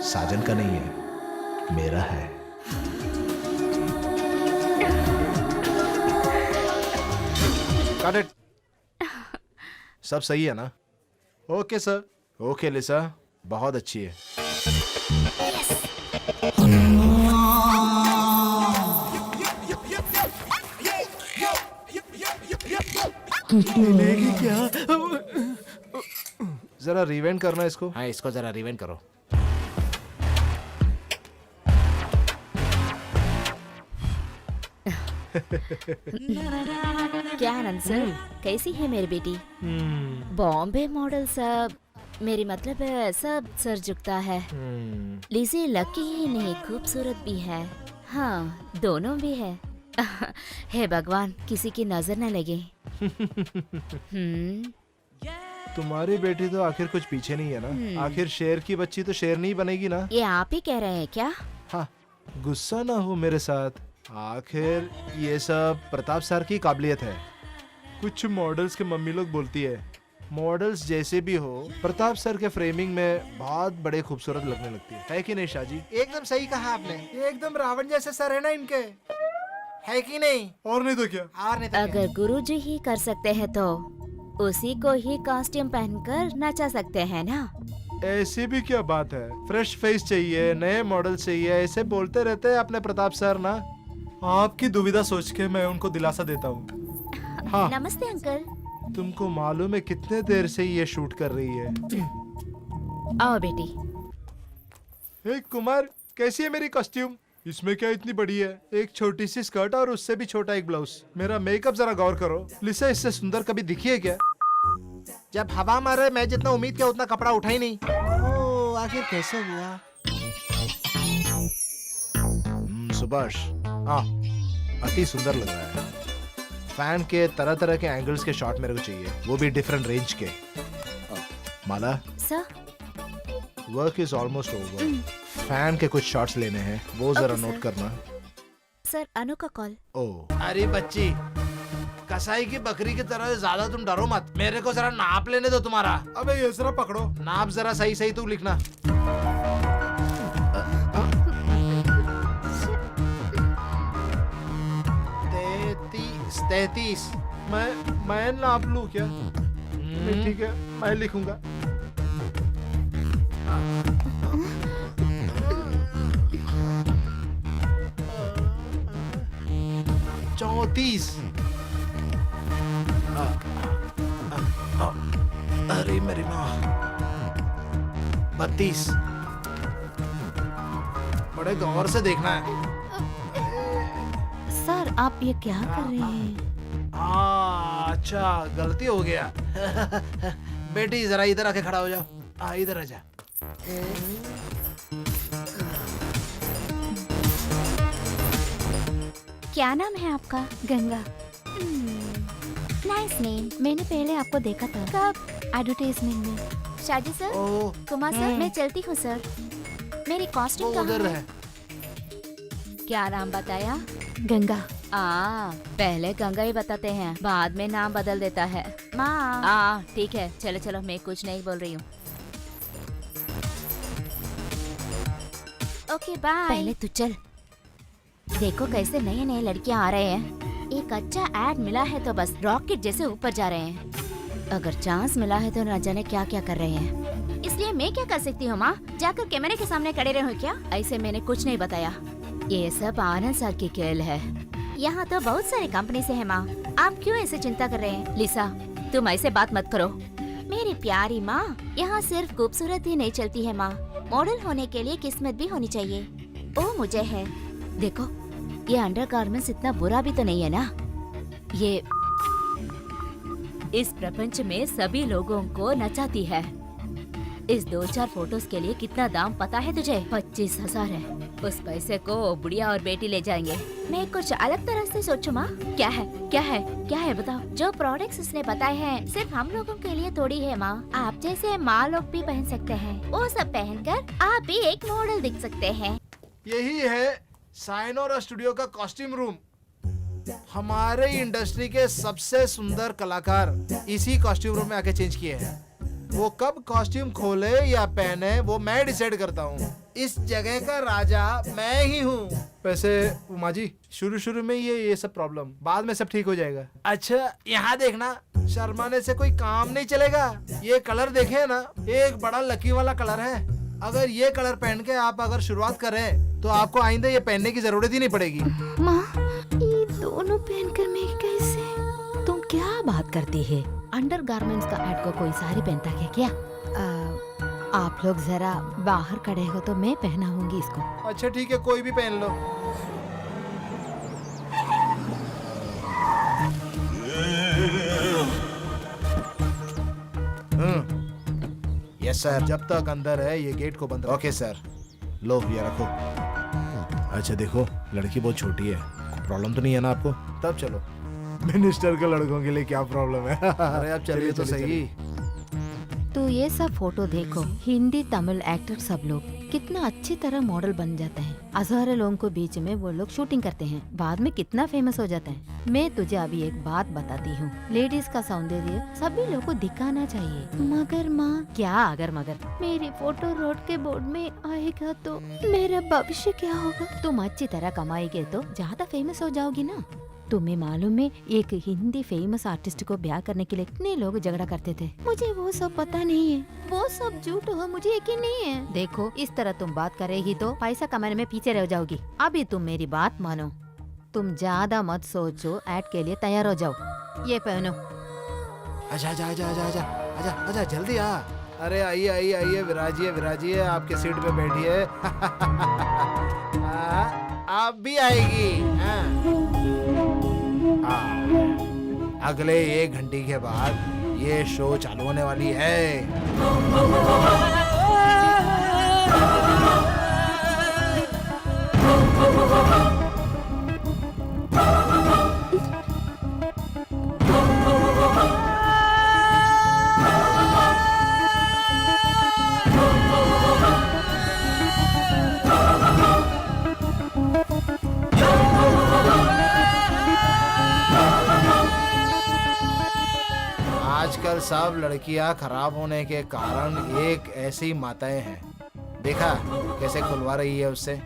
साजन का नहीं है, मेरा है। Got it? सब सही है ना? Okay sir. ओके लिसा, बहुत अच्छी है। मिलेगी क्या? जरा रिवेंट करना इसको। हाँ, इसको जरा रिवेंट करो। क्या आनंद सर, कैसी है मेरी बेटी? बॉम्बे मॉडल सब, मेरी मतलब है सब सर झुकता है। लिज़ी लकी ही नहीं, खूबसूरत भी है। हाँ, दोनों भी है। हे भगवान, किसी की नजर न लगे। तुम्हारी बेटी तो आखिर कुछ पीछे नहीं है ना? आखिर शेर की बच्ची तो शेर नहीं बनेगी ना? ये आप ही कह रहे हैं क्या? हाँ, गुस्सा ना हो मेरे साथ। आखिर ये सब प्रताप सर की काबिलियत है। कुछ मॉडल्स के मम्मी लोग बोलती है, मॉडल्स जैसे भी हो, प्रताप सर के फ्रेमिंग में बहुत बड़े खूबसूरत लगने लगती है कि नहीं शाजी? एकदम सही कहा आपने। एकदम रावण जैसे सर है ना इनके, है कि नहीं? और नहीं तो क्या? और नहीं तो अगर गुरुजी ही कर सकते हैं तो उसी को ही कॉस्ट्यूम पहनकर नचा सकते हैं ना? ऐसी भी क्या बात है? फ्रेश फेस चाहिए, नए मॉडल चाहिए, ऐसे बोलते रहते हैं अपने प्रताप सर ना। आपकी दुविधा सोच के मैं उनको दिलासा देता हूँ। हाँ, नमस्ते अंकल। तुमको मालूम है कितने देर से ये शूट कर रही है? आओ बेटी। हे कुमार, कैसी है मेरी कॉस्ट्यूम? इसमें क्या इतनी बड़ी है? एक छोटी सी स्कर्ट और उससे भी छोटा एक ब्लाउज। मेरा मेकअप जरा गौर करो। लिसा इससे सुंदर कभी दिखी है क्या? जब हवा मारे मैं जितना उम्मीद किया उतना कपड़ा उठा ही नहीं। ओ, आखिर कैसे हुआ? सुभाष, हाँ, अति सुंदर लग रहा है। फैन के तरह तरह के एंगल्स के शॉट मेरे को चाहिए, वो भी डिफरेंट रेंज के। Mala, sir, work is almost over. Fan के कुछ शॉट्स लेने हैं, वो जरा Okay, नोट sir. करना। सर अनु का कॉल। ओ, अरे बच्ची, कसाई की बकरी की तरह ज्यादा तुम डरो मत। मेरे को जरा नाप लेने दो तुम्हारा। अबे ये जरा पकड़ो। नाप जरा सही सही तू लिखना। 33। मैं नाप लूं क्या? ठीक है, मैं लिखूंगा। चौतीस। अरे मेरी माँ। 32। बड़े गौर से देखना है। सर आप ये क्या कर रहे हैं? अच्छा, गलती हो गया। बेटी जरा इधर आके खड़ा हो जाओ। इधर आ जा। क्या नाम है आपका? गंगा। Nice name. मैंने पहले आपको देखा था। कब? एडवर्टाइजमेंट में। शादी सर, ओ, कुमार सर, मैं चलती हूँ सर। मेरी कॉस्ट्यूम वो कहाँ उधर है? है। क्या नाम बताया? गंगा। पहले गंगा ही बताते हैं, बाद में नाम बदल देता है। माँ। ठीक है, चलो चलो, मैं कुछ नहीं बोल रही हूँ। Okay bye. पहले तू चल। देखो कैसे नए नए लड़कियां आ रहे हैं। एक अच्छा एड मिला है तो बस रॉकेट जैसे ऊपर जा रहे हैं। अगर चांस मिला है तो न जाने क्या क्या कर रहे हैं। इसलिए मैं क्या कर सकती हूँ माँ? जाकर कैमरे के सामने खड़े रहो क्या? ऐसे मैंने कुछ नहीं बताया। ये सब आनंद सर की खेल है। यहाँ तो बहुत सारी कंपनी से है माँ, आप क्यों ऐसे चिंता कर रहे हैं? लिसा, तुम ऐसे बात मत करो। मेरी प्यारी माँ, यहाँ सिर्फ खूबसूरत ही नहीं चलती है माँ, मॉडल होने के लिए किस्मत भी होनी चाहिए। ओ मुझे है। देखो, ये अंडरगारमेंट्स इतना बुरा भी तो नहीं है ना। ये इस प्रपंच में सभी लोगों को नचाती है। इस 2-4 फोटोज के लिए कितना दाम पता है तुझे? 25,000 है। उस पैसे को बुढ़िया और बेटी ले जाएंगे। मैं कुछ अलग तरह से सोचूं माँ। क्या है क्या है क्या है बताओ? जो प्रोडक्ट्स उसने बताए हैं सिर्फ हम लोगों के लिए थोड़ी है माँ, आप जैसे माँ लोग भी पहन सकते हैं। वो सब पहनकर आप भी एक मॉडल दिख सकते हैं। यही है साइनोरा स्टूडियो का कॉस्ट्यूम रूम। हमारे इंडस्ट्री के सबसे सुंदर कलाकार इसी कॉस्ट्यूम रूम में आके चेंज किए हैं। वो कब कॉस्ट्यूम खोले या पहने वो मैं डिसाइड करता हूँ। इस जगह का राजा मैं ही हूँ। वैसे उमा जी, शुरू शुरू में ये सब प्रॉब्लम, बाद में सब ठीक हो जाएगा। अच्छा यहाँ देखना, शर्माने से कोई काम नहीं चलेगा। ये कलर देखे ना, एक बड़ा लकी वाला कलर है। अगर ये कलर पहन के आप अगर शुरुआत करें तो आपको आइंदा ये पहनने की जरूरत ही नहीं पड़ेगी। माँ, ये दोनों पहनकर मैं कैसे? तुम क्या बात करती है? अंडरगारमेंट्स का ऐड को कोई साड़ी पहनता है क्या? आप लोग जरा बाहर खड़े हो तो मैं पहनाऊंगी इसको। अच्छा ठीक है, कोई भी पहन लो। यस सर, जब तक अंदर है ये गेट को बंद। Okay sir. लो ये रखो। अच्छा देखो, लड़की बहुत छोटी है, प्रॉब्लम तो नहीं है ना आपको? तब चलो। मिनिस्टर के लड़कों के लिए क्या प्रॉब्लम है? अरे आप चलिए तो सही। तो ये सब फोटो देखो, हिंदी तमिल एक्टर सब लोग कितना अच्छी तरह मॉडल बन जाते हैं। हजारों लोगों को बीच में वो लोग शूटिंग करते हैं, बाद में कितना फेमस हो जाते हैं। मैं तुझे अभी एक बात बताती हूँ, लेडीज का सौंदर्य सभी लोगों को दिखाना चाहिए। मगर माँ, क्या अगर मगर? मेरी फोटो रोड के बोर्ड में आएगा तो मेरा भविष्य क्या होगा? तुम अच्छी तरह कमाएगे तो ज्यादा फेमस हो जाओगी ना। तुम्हें मालूम है, एक हिंदी फेमस आर्टिस्ट को ब्याह करने के लिए कितने लोग झगड़ा करते थे। मुझे वो सब पता नहीं है, वो सब झूठ हो, मुझे यकीन नहीं है। देखो, इस तरह तुम बात करेगी तो पैसा कमाने में पीछे रह जाओगी। अभी तुम मेरी बात मानो, तुम ज्यादा मत सोचो, ऐड के लिए तैयार हो जाओ। ये पहनो। आजा आजा आजा आजा आजा आजा आजा, जल्दी आ। अरे आइए आइए आइए, विराजिए विराजिए, आपके सीट पे बैठिए। आप भी आएगी। अगले 1 घंटे के बाद ये शो चालू होने वाली है। आजकल सब लड़कियां खराब होने के कारण एक ऐसी माताएं हैं, देखा कैसे खुलवा रही है उससे।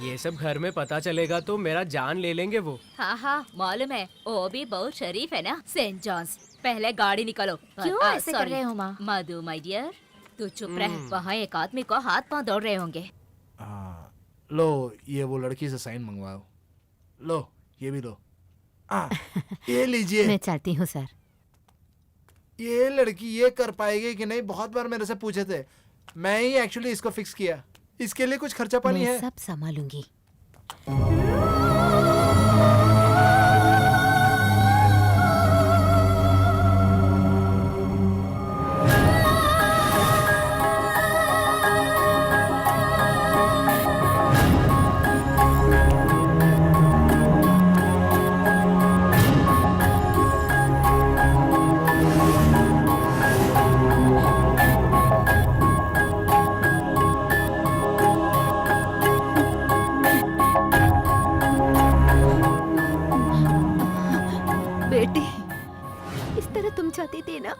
ये सब घर में पता चलेगा तो मेरा जान ले लेंगे वो। हाँ हाँ मालूम है, वो भी बहुत शरीफ है ना। सेंट जॉन्स, पहले गाड़ी निकालो। क्यों ऐसे कर रहे हो माँ? मधु माय डियर, तू चुप रह। वहाँ एक आदमी को हाथ पांव दौड़ रहे होंगे। लो ये वो लड़की से साइन मंगवाओ। लो ये भी लो। ये लीजिए। मैं चलती हूँ सर। ये लड़की ये कर पाएगी कि नहीं, बहुत बार मेरे से पूछे थे। मैं ही एक्चुअली इसको फिक्स किया। इसके लिए कुछ खर्चा पानी है? मैं सब संभालूंगी। चाहती थी ना,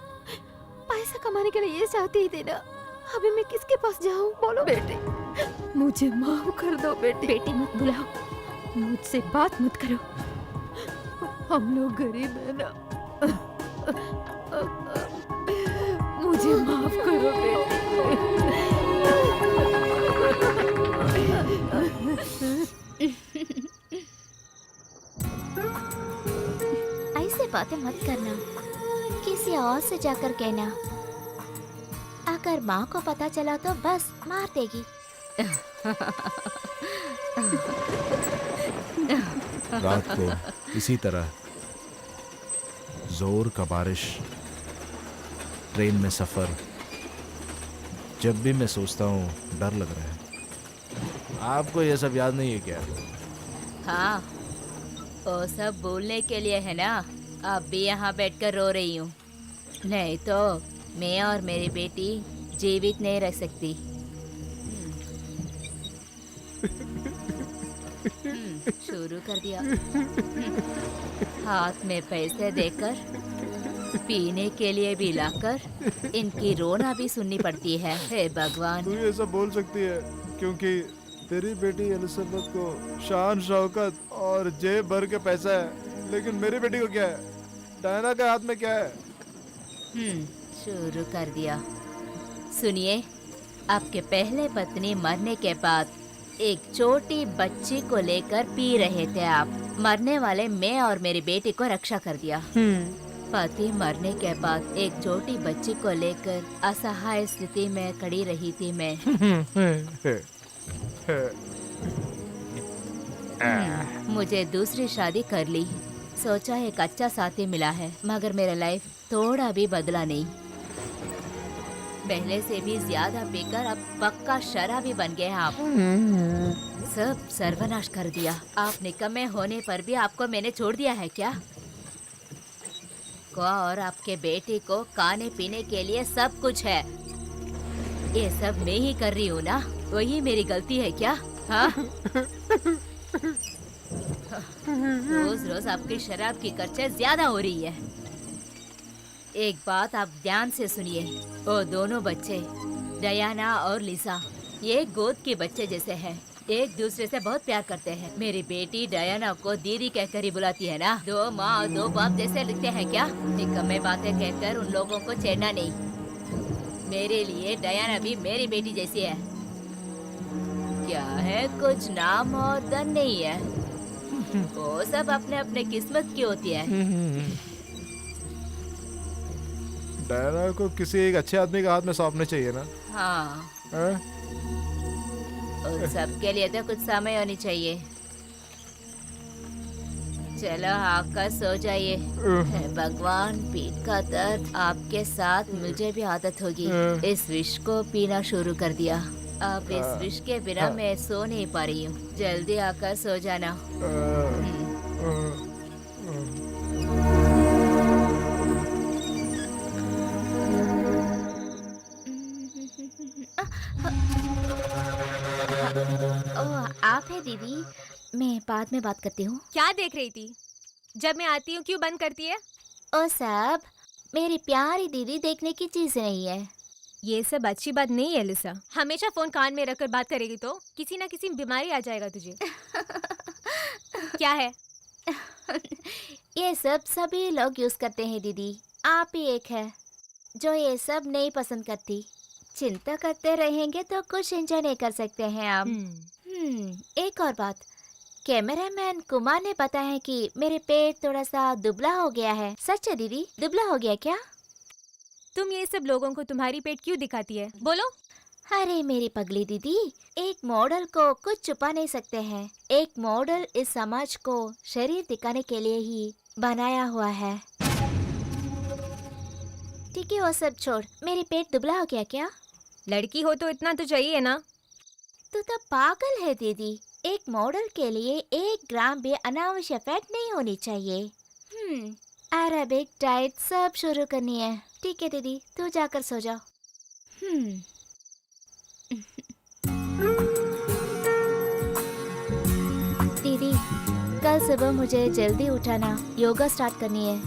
पैसा कमाने के लिए ये चाहती थी ना। अभी मैं किसके पास जाऊं? बोलो बेटे, मुझे माफ कर दो बेटी। बेटी मत बुलाओ, मुझसे बात मत करो, हम लोग गरीब है ना। मुझे माफ करो बेटी। ऐसे बातें मत करना, किसी और से जाकर कहना। अगर माँ को पता चला तो बस मार देगी। रात को इसी तरह जोर का बारिश, ट्रेन में सफर, जब भी मैं सोचता हूँ डर लग रहा है। आपको ये सब याद नहीं है क्या? हाँ, वो सब बोलने के लिए है ना। अब भी यहाँ बैठकर रो रही हूँ, नहीं तो मैं और मेरी बेटी जीवित नहीं रह सकती। शुरू कर दिया। हाथ में पैसे देकर, पीने के लिए भी लाकर, इनकी रोना भी सुननी पड़ती है। हे भगवान। तू ये सब बोल सकती है क्योंकि तेरी बेटी एलिजाबेथ को शान शौकत और जेब भर के पैसा है, लेकिन मेरी बेटी को क्या है? डायना के हाथ में क्या है? शुरू कर दिया। सुनिए, आपके पहले पत्नी मरने के बाद एक छोटी बच्ची को लेकर पी रहे थे आप। मरने वाले मैं और मेरी बेटी को रक्षा कर दिया। पति मरने के बाद एक छोटी बच्ची को लेकर असहाय स्थिति में खड़ी रही थी मैं। मुझे दूसरी शादी कर ली। सोचा एक अच्छा साथी मिला है, मगर मेरा लाइफ थोड़ा भी बदला नहीं। पहले से भी ज्यादा पीकर अब पक्का शराबी बन गए हैं आप। सब सर्वनाश कर दिया। आप निकम्मे होने पर भी आपको मैंने छोड़ दिया है क्या? को और आपके बेटे को खाने पीने के लिए सब कुछ है। ये सब मैं ही कर रही हूँ ना? वही मेरी गलती है क्या? हाँ? रोज रोज आपकी शराब की खर्चे ज्यादा हो रही है। एक बात आप ध्यान से सुनिए। वो दोनों बच्चे डयाना और लिसा ये गोद के बच्चे जैसे हैं। एक दूसरे से बहुत प्यार करते हैं। मेरी बेटी डयाना को दीदी कहकर ही बुलाती है ना। दो माँ और दो बाप जैसे लिखते हैं क्या? निकम्मे बातें कहकर उन लोगों को छेड़ना नहीं। मेरे लिए डयाना भी मेरी बेटी जैसी है। क्या है, कुछ नाम और धन नहीं है। वो सब अपने अपने किस्मत की होती है। डायना को किसी एक अच्छे आदमी के हाथ में सौंपने चाहिए ना? हाँ, हाँ? उन सब के लिए तो कुछ समय होनी चाहिए। चलो आकर सो जाइए। हे भगवान, पीठ का दर्द। आपके साथ मुझे भी आदत होगी। इस विष को पीना शुरू कर दिया। अब इस विष के बिना मैं सो नहीं पा रही हूँ। जल्दी आकर सो जाना। ओह, आप है दीदी? मैं बाद में बात करती हूँ। क्या देख रही थी? जब मैं आती हूँ क्यों बंद करती है? ओ सब, मेरी प्यारी दीदी देखने की चीज नहीं है। ये सब अच्छी बात नहीं है लिसा। हमेशा फोन कान में रखकर बात करेगी तो किसी ना किसी बीमारी आ जाएगा तुझे। क्या है? ये सब सभी लोग यूज करते हैं दीदी। आप ही एक है जो ये सब नहीं पसंद करती। चिंता करते रहेंगे तो कुछ एंजॉय नहीं कर सकते हैं आप। एक और बात, कैमरामैन कुमार ने बताया कि मेरे पेट थोड़ा सा दुबला हो गया है। सच है दीदी? दुबला हो गया क्या? तुम ये सब लोगों को तुम्हारी पेट क्यों दिखाती है? बोलो। अरे मेरी पगली दीदी, एक मॉडल को कुछ छुपा नहीं सकते हैं। एक मॉडल इस समाज को शरीर दिखाने के लिए ही बनाया हुआ है। ठीक है, वो सब छोड़। मेरी पेट दुबला हो गया क्या? लड़की हो तो इतना तो चाहिए ना। तू तो पागल है दीदी। एक मॉडल के लिए 1 ग्राम भी अनावश्यक फैट नहीं होनी चाहिए। अरेबिक डाइट सब शुरू करनी है। ठीक है दीदी, तू जाकर सो जाओ। दीदी, कल सुबह मुझे जल्दी उठाना, योगा स्टार्ट करनी है।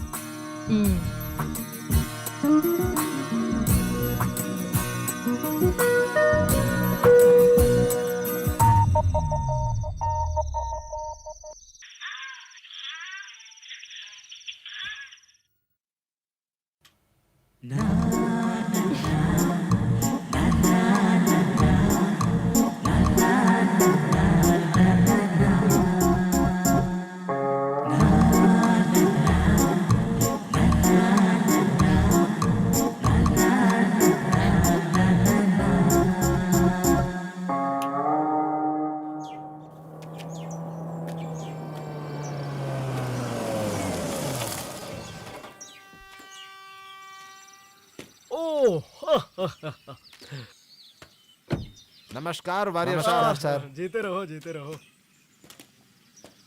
नमस्कार वारियर नमस्कार सर। जीते रहो, जीते रहो।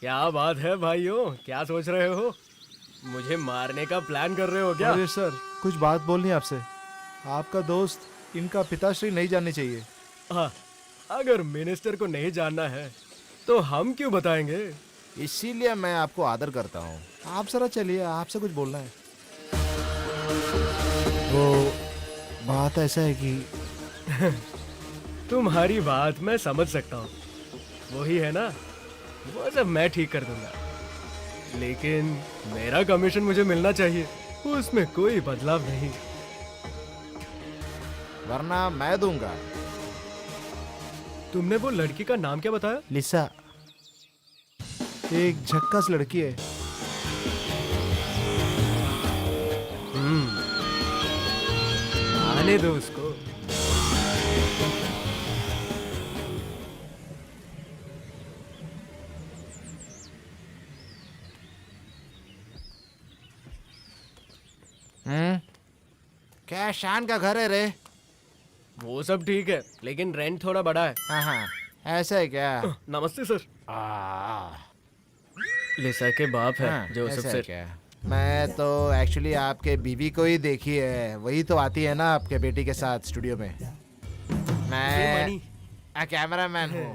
क्या बात है भाइयों, क्या सोच रहे हो? मुझे मारने का प्लान कर रहे हो क्या? अरे सर, कुछ बात बोलनी है आपसे। आपका दोस्त, इनका पिताश्री नहीं जाननी चाहिए। हाँ, अगर मिनिस्टर को नहीं जानना है तो हम क्यों बताएंगे? इसीलिए मैं आपको आदर करता हूँ। आप जरा चलिए, आपसे कुछ बोलना है। वो बात ऐसा है कि तुम्हारी बात मैं समझ सकता हूँ। वही है ना, वो सब मैं ठीक कर दूंगा, लेकिन मेरा कमीशन मुझे मिलना चाहिए, उसमें कोई बदलाव नहीं। वरना मैं दूंगा। तुमने वो लड़की का नाम क्या बताया? लिसा, एक झक्कास लड़की है। आने दो उसको। क्या शान का घर है रे? वो सब ठीक है, लेकिन रेंट थोड़ा बड़ा है। हाँ हाँ, ऐसा है क्या? नमस्ते सर। आ, लिसा के बाप है हाँ, जोसेफ ऐसा है सर। क्या? मैं तो एक्चुअली आपके बीवी को ही देखी है, वही तो आती है ना आपके बेटी के साथ स्टूडियो में। मैं मणि। कैमरामैन हूँ।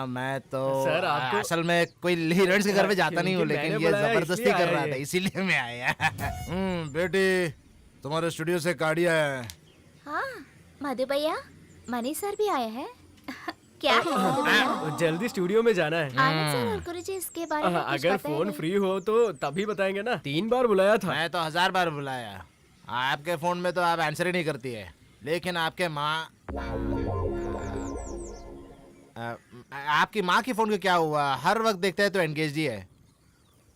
मैं तो सर, आपको- असल में कोई हीरोइंस के घर में जाता नहीं हूँ, क्योंकि लेकिन मैंने ये बुलाया जबरदस्ती इसलिए कर आया रहा ये। था, इसीलिए मैं आया। बेटी, तुम्हारे स्टूडियो से कार्ड आया है। हाँ, मधु भैया, मनी सर भी आए हैं। क्या है मधु भैया? जल्दी स्टूडियो में जाना है। आनंद सर और गुरुजी इसके बारे में कुछ अगर पता है फोन नहीं। फ्री हो तो तभी बताएंगे ना। 3 बार बुलाया था। मैं तो 1000 बार बुलाया, आपके फोन में तो आप आंसर ही नहीं करती है, लेकिन आपके माँ आपकी माँ की फोन को क्या हुआ? हर वक्त देखते हैं तो एंगेज ही है।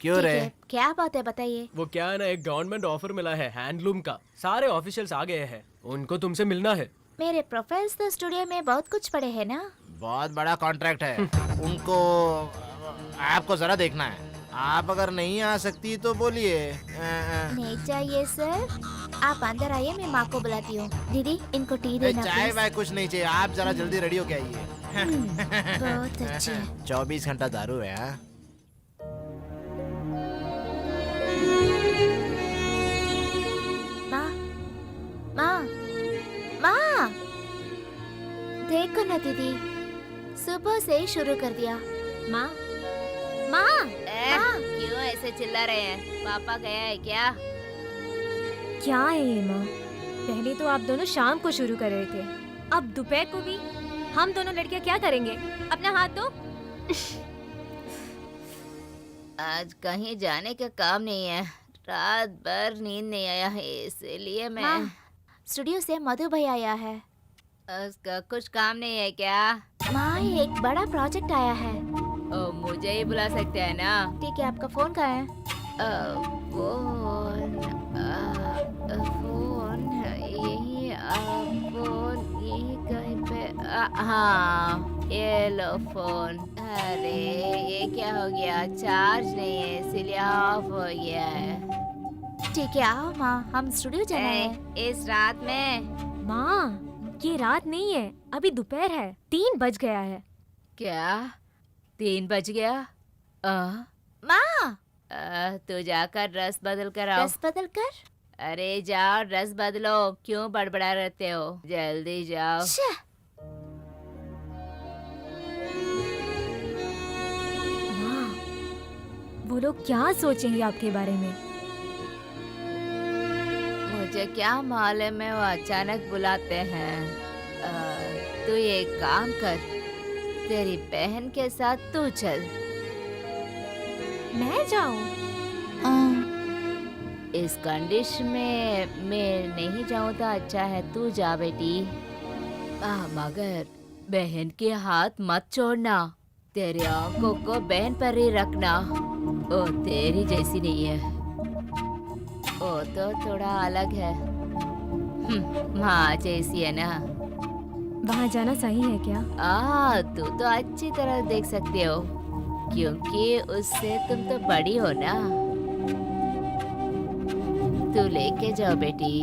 क्यों ठीक रे? है, क्या बात है बताइए। वो क्या है ना, एक गवर्नमेंट ऑफर मिला है हैंडलूम का। सारे ऑफिशियल्स आ गए हैं, उनको तुमसे मिलना है। मेरे प्रोफाइल्स तो स्टूडियो में बहुत कुछ पड़े हैं ना। बहुत बड़ा कॉन्ट्रैक्ट है, उनको आपको जरा देखना है। आप अगर नहीं आ सकती तो बोलिए। नहीं चाहिए सर, आप अंदर आइए, मैं माँ को बुलाती हूँ। दीदी, इनको टी देना चाय प्लीज। वाय कुछ नहीं चाहिए, आप जरा जल्दी रेडी होके आइए। बहुत अच्छे। 24 घंटा दारू है। हाँ? माँ, माँ, माँ, देखो ना दीदी, सुबह से ही शुरू कर दिया। माँ, माँ, क्यों ऐसे चिल्ला रहे हैं? पापा गया है क्या? क्या है ये माँ? पहले तो आप दोनों शाम को शुरू कर रहे थे, अब दोपहर को भी। हम दोनों लड़कियाँ क्या करेंगे? अपना हाथ दो। आज कहीं जाने का काम नहीं है, रात भर नींद नहीं आया है, इसलिए मैं स्टूडियो से मधु भाई आया है। उसका कुछ काम नहीं है क्या? माँ, एक बड़ा प्रोजेक्ट आया है। ओ, मुझे ही बुला सकते हैं ना? ठीक है, आपका फोन कहाँ है? फोन यही, फोन यही कहीं पे। हाँ, ये लो फोन। अरे ये क्या हो गया? चार्ज नहीं है, इसीलिए ऑफ हो गया है। ठीक है, आओ माँ, हम स्टूडियो जाना है इस रात में। माँ, ये रात नहीं है, अभी दोपहर है, 3 बज गया है। क्या 3 बज गया? माँ, तू जाकर ड्रेस बदल कर आओ। ड्रेस बदल कर? अरे जाओ, ड्रेस बदलो, क्यों बड़बड़ा रहते हो? जल्दी जाओ। माँ, वो लोग क्या सोचेंगे आपके बारे में? मुझे क्या मालूम है, वो अचानक बुलाते हैं। तू ये काम कर, तेरी बहन के साथ तू चल। मैं जाऊँ? इस कंडीशन में मैं नहीं जाऊँ तो अच्छा है, तू जा बेटी। मगर बहन के हाथ मत छोड़ना, तेरे आंखों को बहन पर ही रखना। ओ तेरी जैसी नहीं है, वो तो थोड़ा अलग है। माँ जैसी है ना। वहाँ जाना सही है क्या? तू तो अच्छी तरह देख सकते हो, क्योंकि उससे तुम तो बड़ी हो ना। तू लेके जाओ बेटी।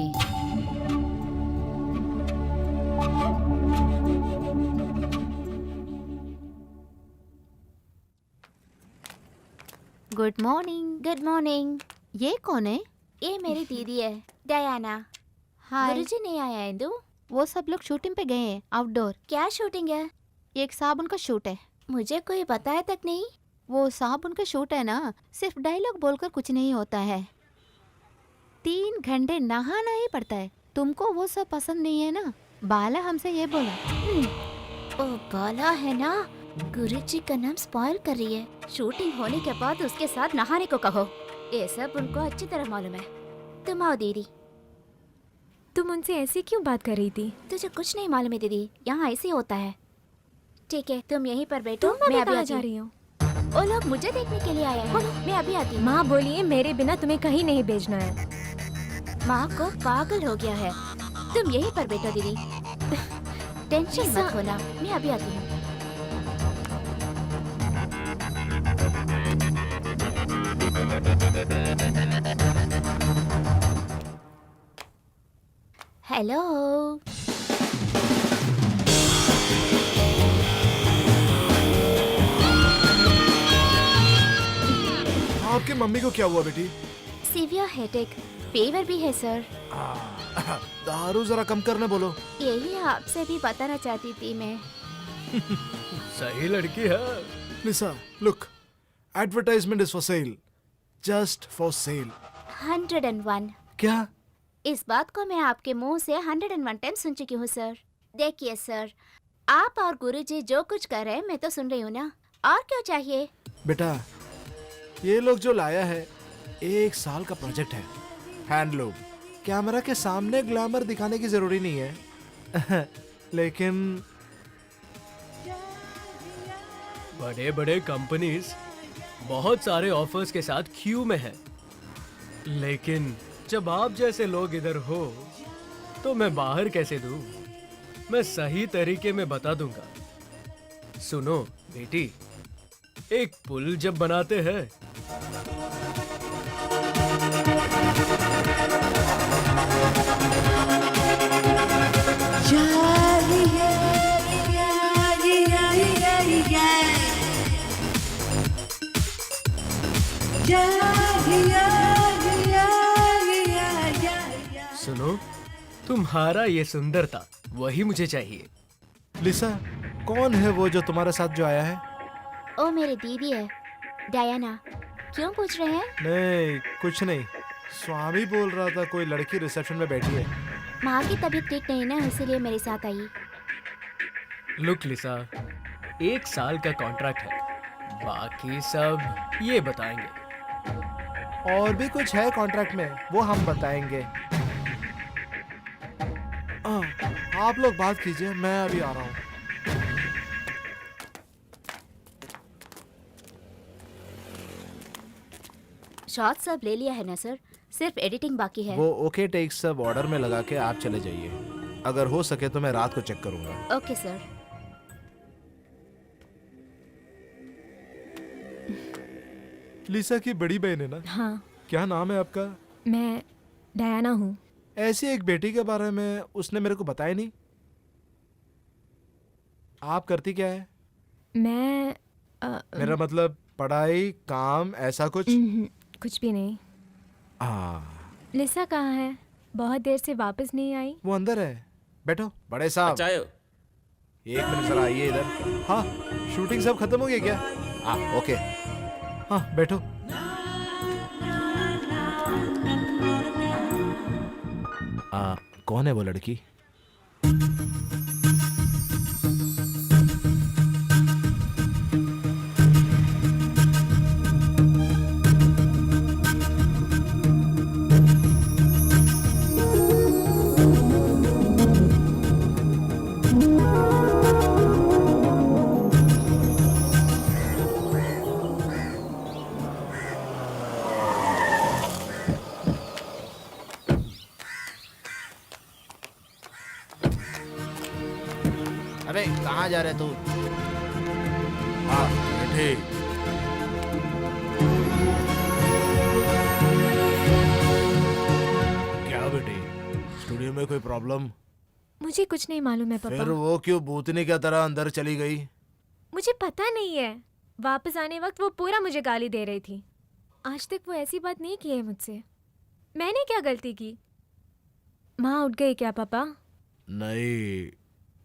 Good morning. Good morning. ये कौन है? ये मेरी दीदी है, डयाना। हाय। गुरुजी नहीं आया है इंदु? वो सब लोग शूटिंग पे गए हैं, आउटडोर। क्या शूटिंग है? ये एक साबुन का शूट है। मुझे कोई बताया तक नहीं। वो साबुन का शूट है ना, सिर्फ डायलॉग बोलकर कुछ नहीं होता है। 3 घंटे नहाना ही पड़ता है। तुमको वो सब पसंद नहीं है ना? बाला हमसे ये बोला। ओ बाला है ना, गुरुजी का नाम स्पॉइल कर रही है। शूटिंग होने के बाद उसके साथ नहाने को कहो। ये सब उनको अच्छी तरह मालूम है। तुम आओ दीदी। तुम उनसे ऐसी क्यों बात कर रही थी? तुझे कुछ नहीं मालूम है दीदी, यहाँ ऐसे ही होता है। ठीक है, तुम यहीं पर बैठो, तुम मैं अभी अभी कहाँ आती जा हूँ। रही हो? वो लोग मुझे देखने के लिए आए हैं, मैं अभी आती हूँ। माँ बोली है मेरे बिना तुम्हें कहीं नहीं भेजना है। माँ को पागल हो गया है। तुम यहीं पर बैठो दीदी, टेंशन मत होना, मैं अभी आती हूँ। हेलो। आपकी मम्मी को क्या हुआ बेटी? सीवियर हेडेक, फीवर भी है सर। दारू जरा कम करने बोलो। यही आपसे भी बताना चाहती थी मैं। सही लड़की है। लिसा, look, advertisement is for sale, just for sale. 101। क्या? इस बात को मैं आपके मुंह से 101 टाइम सुन चुकी हूँ सर। देखिए सर, आप और गुरुजी जो कुछ कर रहे हैं मैं तो सुन रही हूँ ना, और क्यों चाहिए? बेटा, ये लोग जो लाया है 1 साल का प्रोजेक्ट है, हैंडलूम। कैमरा के सामने ग्लैमर दिखाने की जरूरी नहीं है लेकिन बड़े बड़े कंपनीज बहुत सारे ऑफर्स के साथ क्यू में है, लेकिन जब आप जैसे लोग इधर हो तो मैं बाहर कैसे दूं? मैं सही तरीके में बता दूंगा। सुनो बेटी, एक पुल जब बनाते हैं सुनो, तुम्हारा ये सुंदरता वही मुझे चाहिए। लिसा, कौन है वो जो तुम्हारे साथ जो आया है? ओ मेरी दीदी है, डायना। क्यों पूछ रहे हैं? नहीं, कुछ नहीं। स्वामी बोल रहा था कोई लड़की रिसेप्शन में बैठी है। माँ की तबीयत ठीक नहीं ना, इसीलिए मेरे साथ आई। लुक लिसा, 1 साल का कॉन्ट्रैक्ट है, बाकी सब ये बताएंगे। और भी कुछ है कॉन्ट्रैक्ट में, वो हम बताएंगे। आप लोग बात कीजिए, मैं अभी आ रहा हूँ। शॉट सब ले लिया है ना सर, सिर्फ एडिटिंग बाकी है। वो ओके टेक सब ऑर्डर में लगा के आप चले जाइए। अगर हो सके तो मैं रात को चेक करूंगा। Okay sir. लिसा की बड़ी बहन है ना? हाँ, क्या नाम है आपका? मैं डायना हूँ। ऐसी एक बेटी के बारे में उसने मेरे को बताया नहीं। आप करती क्या है? मैं मेरा मतलब पढ़ाई, काम, ऐसा कुछ? कुछ भी नहीं। आ, लिसा कहाँ है? बहुत देर से वापस नहीं आई। वो अंदर है। बैठो बड़े साहब। चाय 1 मिनट जरा आइए इधर। हाँ, शूटिंग सब खत्म हो गई क्या? हाँ, ओके। हाँ, बैठो। कौन है वो लड़की? अबे कहाँ जा रहे तू? हाँ बैठे। क्या बेटी, स्टूडियो में कोई प्रॉब्लम? मुझे कुछ नहीं मालूम है फिर पापा। वो क्यों भूतनी की तरह अंदर चली गई? मुझे पता नहीं है। वापस आने वक्त वो पूरा मुझे गाली दे रही थी। आज तक वो ऐसी बात नहीं की है मुझसे। मैंने क्या गलती की? माँ उठ गई क्या पापा? नहीं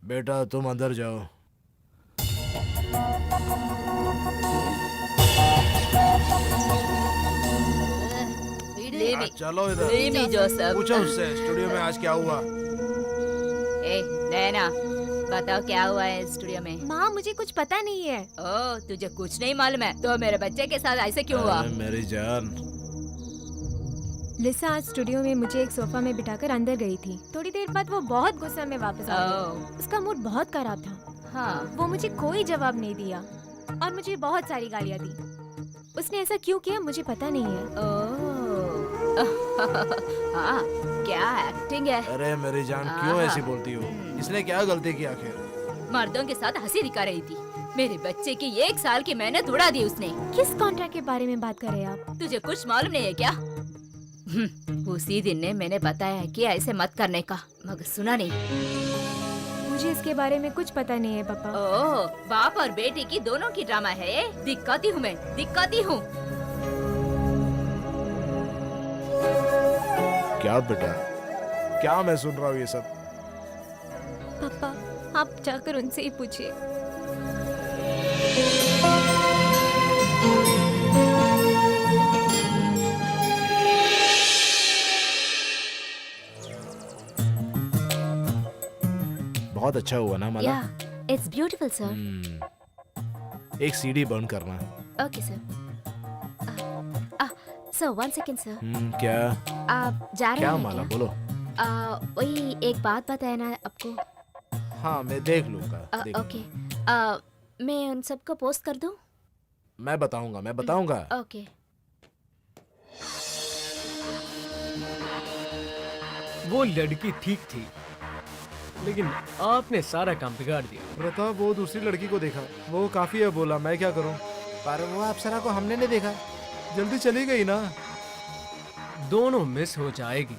बेटा, तुम अंदर जाओ। चलो इधर, Leave me, Joseph. पूछो उससे स्टूडियो में आज क्या हुआ। ए, नैना, बताओ क्या हुआ है स्टूडियो में? माँ मुझे कुछ पता नहीं है। ओ, तुझे कुछ नहीं मालूम है तो मेरे बच्चे के साथ ऐसे क्यों हुआ? अरे मेरी जान, लिसा आज स्टूडियो में मुझे एक सोफा में बिठाकर अंदर गई थी। थोड़ी देर बाद वो बहुत गुस्सा में वापस आ गई। ओ, उसका मूड बहुत खराब था। हाँ, वो मुझे कोई जवाब नहीं दिया और मुझे बहुत सारी गालियाँ दी। उसने ऐसा क्यों किया मुझे पता नहीं है। ओ, हाँ, क्या एक्टिंग है। अरे मेरी जान, क्यों आहा। ऐसी बोलती हो? इसने क्या गलती की आखिर? मर्दों के साथ हंसी दिखा रही थी। मेरे बच्चे की 1 साल की मेहनत उड़ा दी उसने। किस कॉन्ट्रैक्ट के बारे में बात कर रहे हैं आप? तुझे कुछ मालूम नहीं है क्या? उसी दिन ने मैंने बताया है कि ऐसे मत करने का, मगर सुना नहीं। मुझे इसके बारे में कुछ पता नहीं है पापा। ओ, बाप और बेटी की दोनों की ड्रामा है ये। दिक्कती हूँ मैं, दिक्कती हूँ। क्या बेटा, क्या मैं सुन रहा हूँ ये सब? पापा आप जाकर उनसे ही पूछिए। बहुत अच्छा हुआ ना माला? या, इट्स ब्यूटीफुल सर। एक सीडी बर्न करना। Okay sir. Sir 1 second sir. क्या आप जा रहे क्या हैं माला, क्या? बोलो। वही एक बात बताया ना आपको। हाँ मैं देख लूंगा, देख ओके, मैं उन सबको पोस्ट कर दूं? मैं बताऊंगा। ओके। वो लड़की ठीक थी, लेकिन आपने सारा काम बिगाड़ दिया। प्रताप, वो दूसरी लड़की को देखा, वो काफी है बोला, मैं क्या करूं? पर वो अप्सरा को हमने नहीं देखा, जल्दी चली गई ना। दोनों मिस हो जाएगी।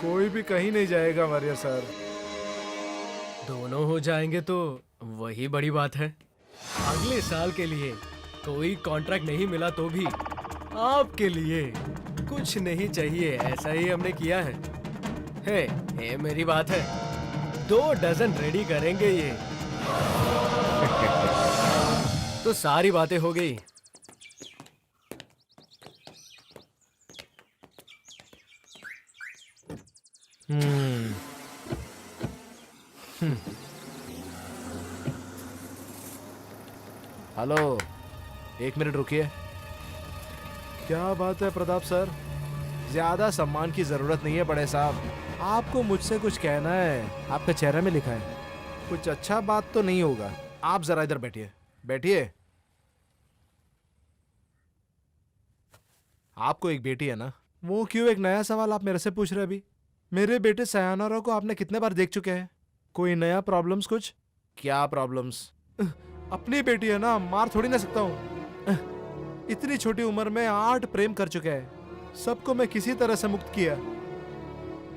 कोई भी कहीं नहीं जाएगा वारियर सर। दोनों हो जाएंगे तो वही बड़ी बात है। अगले साल के लिए कोई कॉन्ट्रैक्ट नहीं मिला तो भी आपके लिए कुछ नहीं चाहिए, ऐसा ही हमने किया है। हे मेरी बात है, 2 डजन रेडी करेंगे ये। तो सारी बातें हो गई। हेलो, 1 मिनट रुकिए। क्या बात है प्रताप सर? ज्यादा सम्मान की जरूरत नहीं है बड़े साहब। आपको मुझसे कुछ कहना है, आपके चेहरे में लिखा है। कुछ अच्छा बात तो नहीं होगा। आप जरा इधर बैठिए, बैठिए। आपको एक बेटी है ना? वो क्यों एक नया सवाल आप मेरे से पूछ रहे अभी? मेरे बेटे सयानारा को आपने कितने बार देख चुके हैं? कोई नया प्रॉब्लम्स कुछ? क्या प्रॉब्लम्स? अपनी बेटी है ना, मार थोड़ी ना सकता हूँ। इतनी छोटी उम्र में 8 प्रेम कर चुके हैं। सबको मैं किसी तरह से मुक्त किया।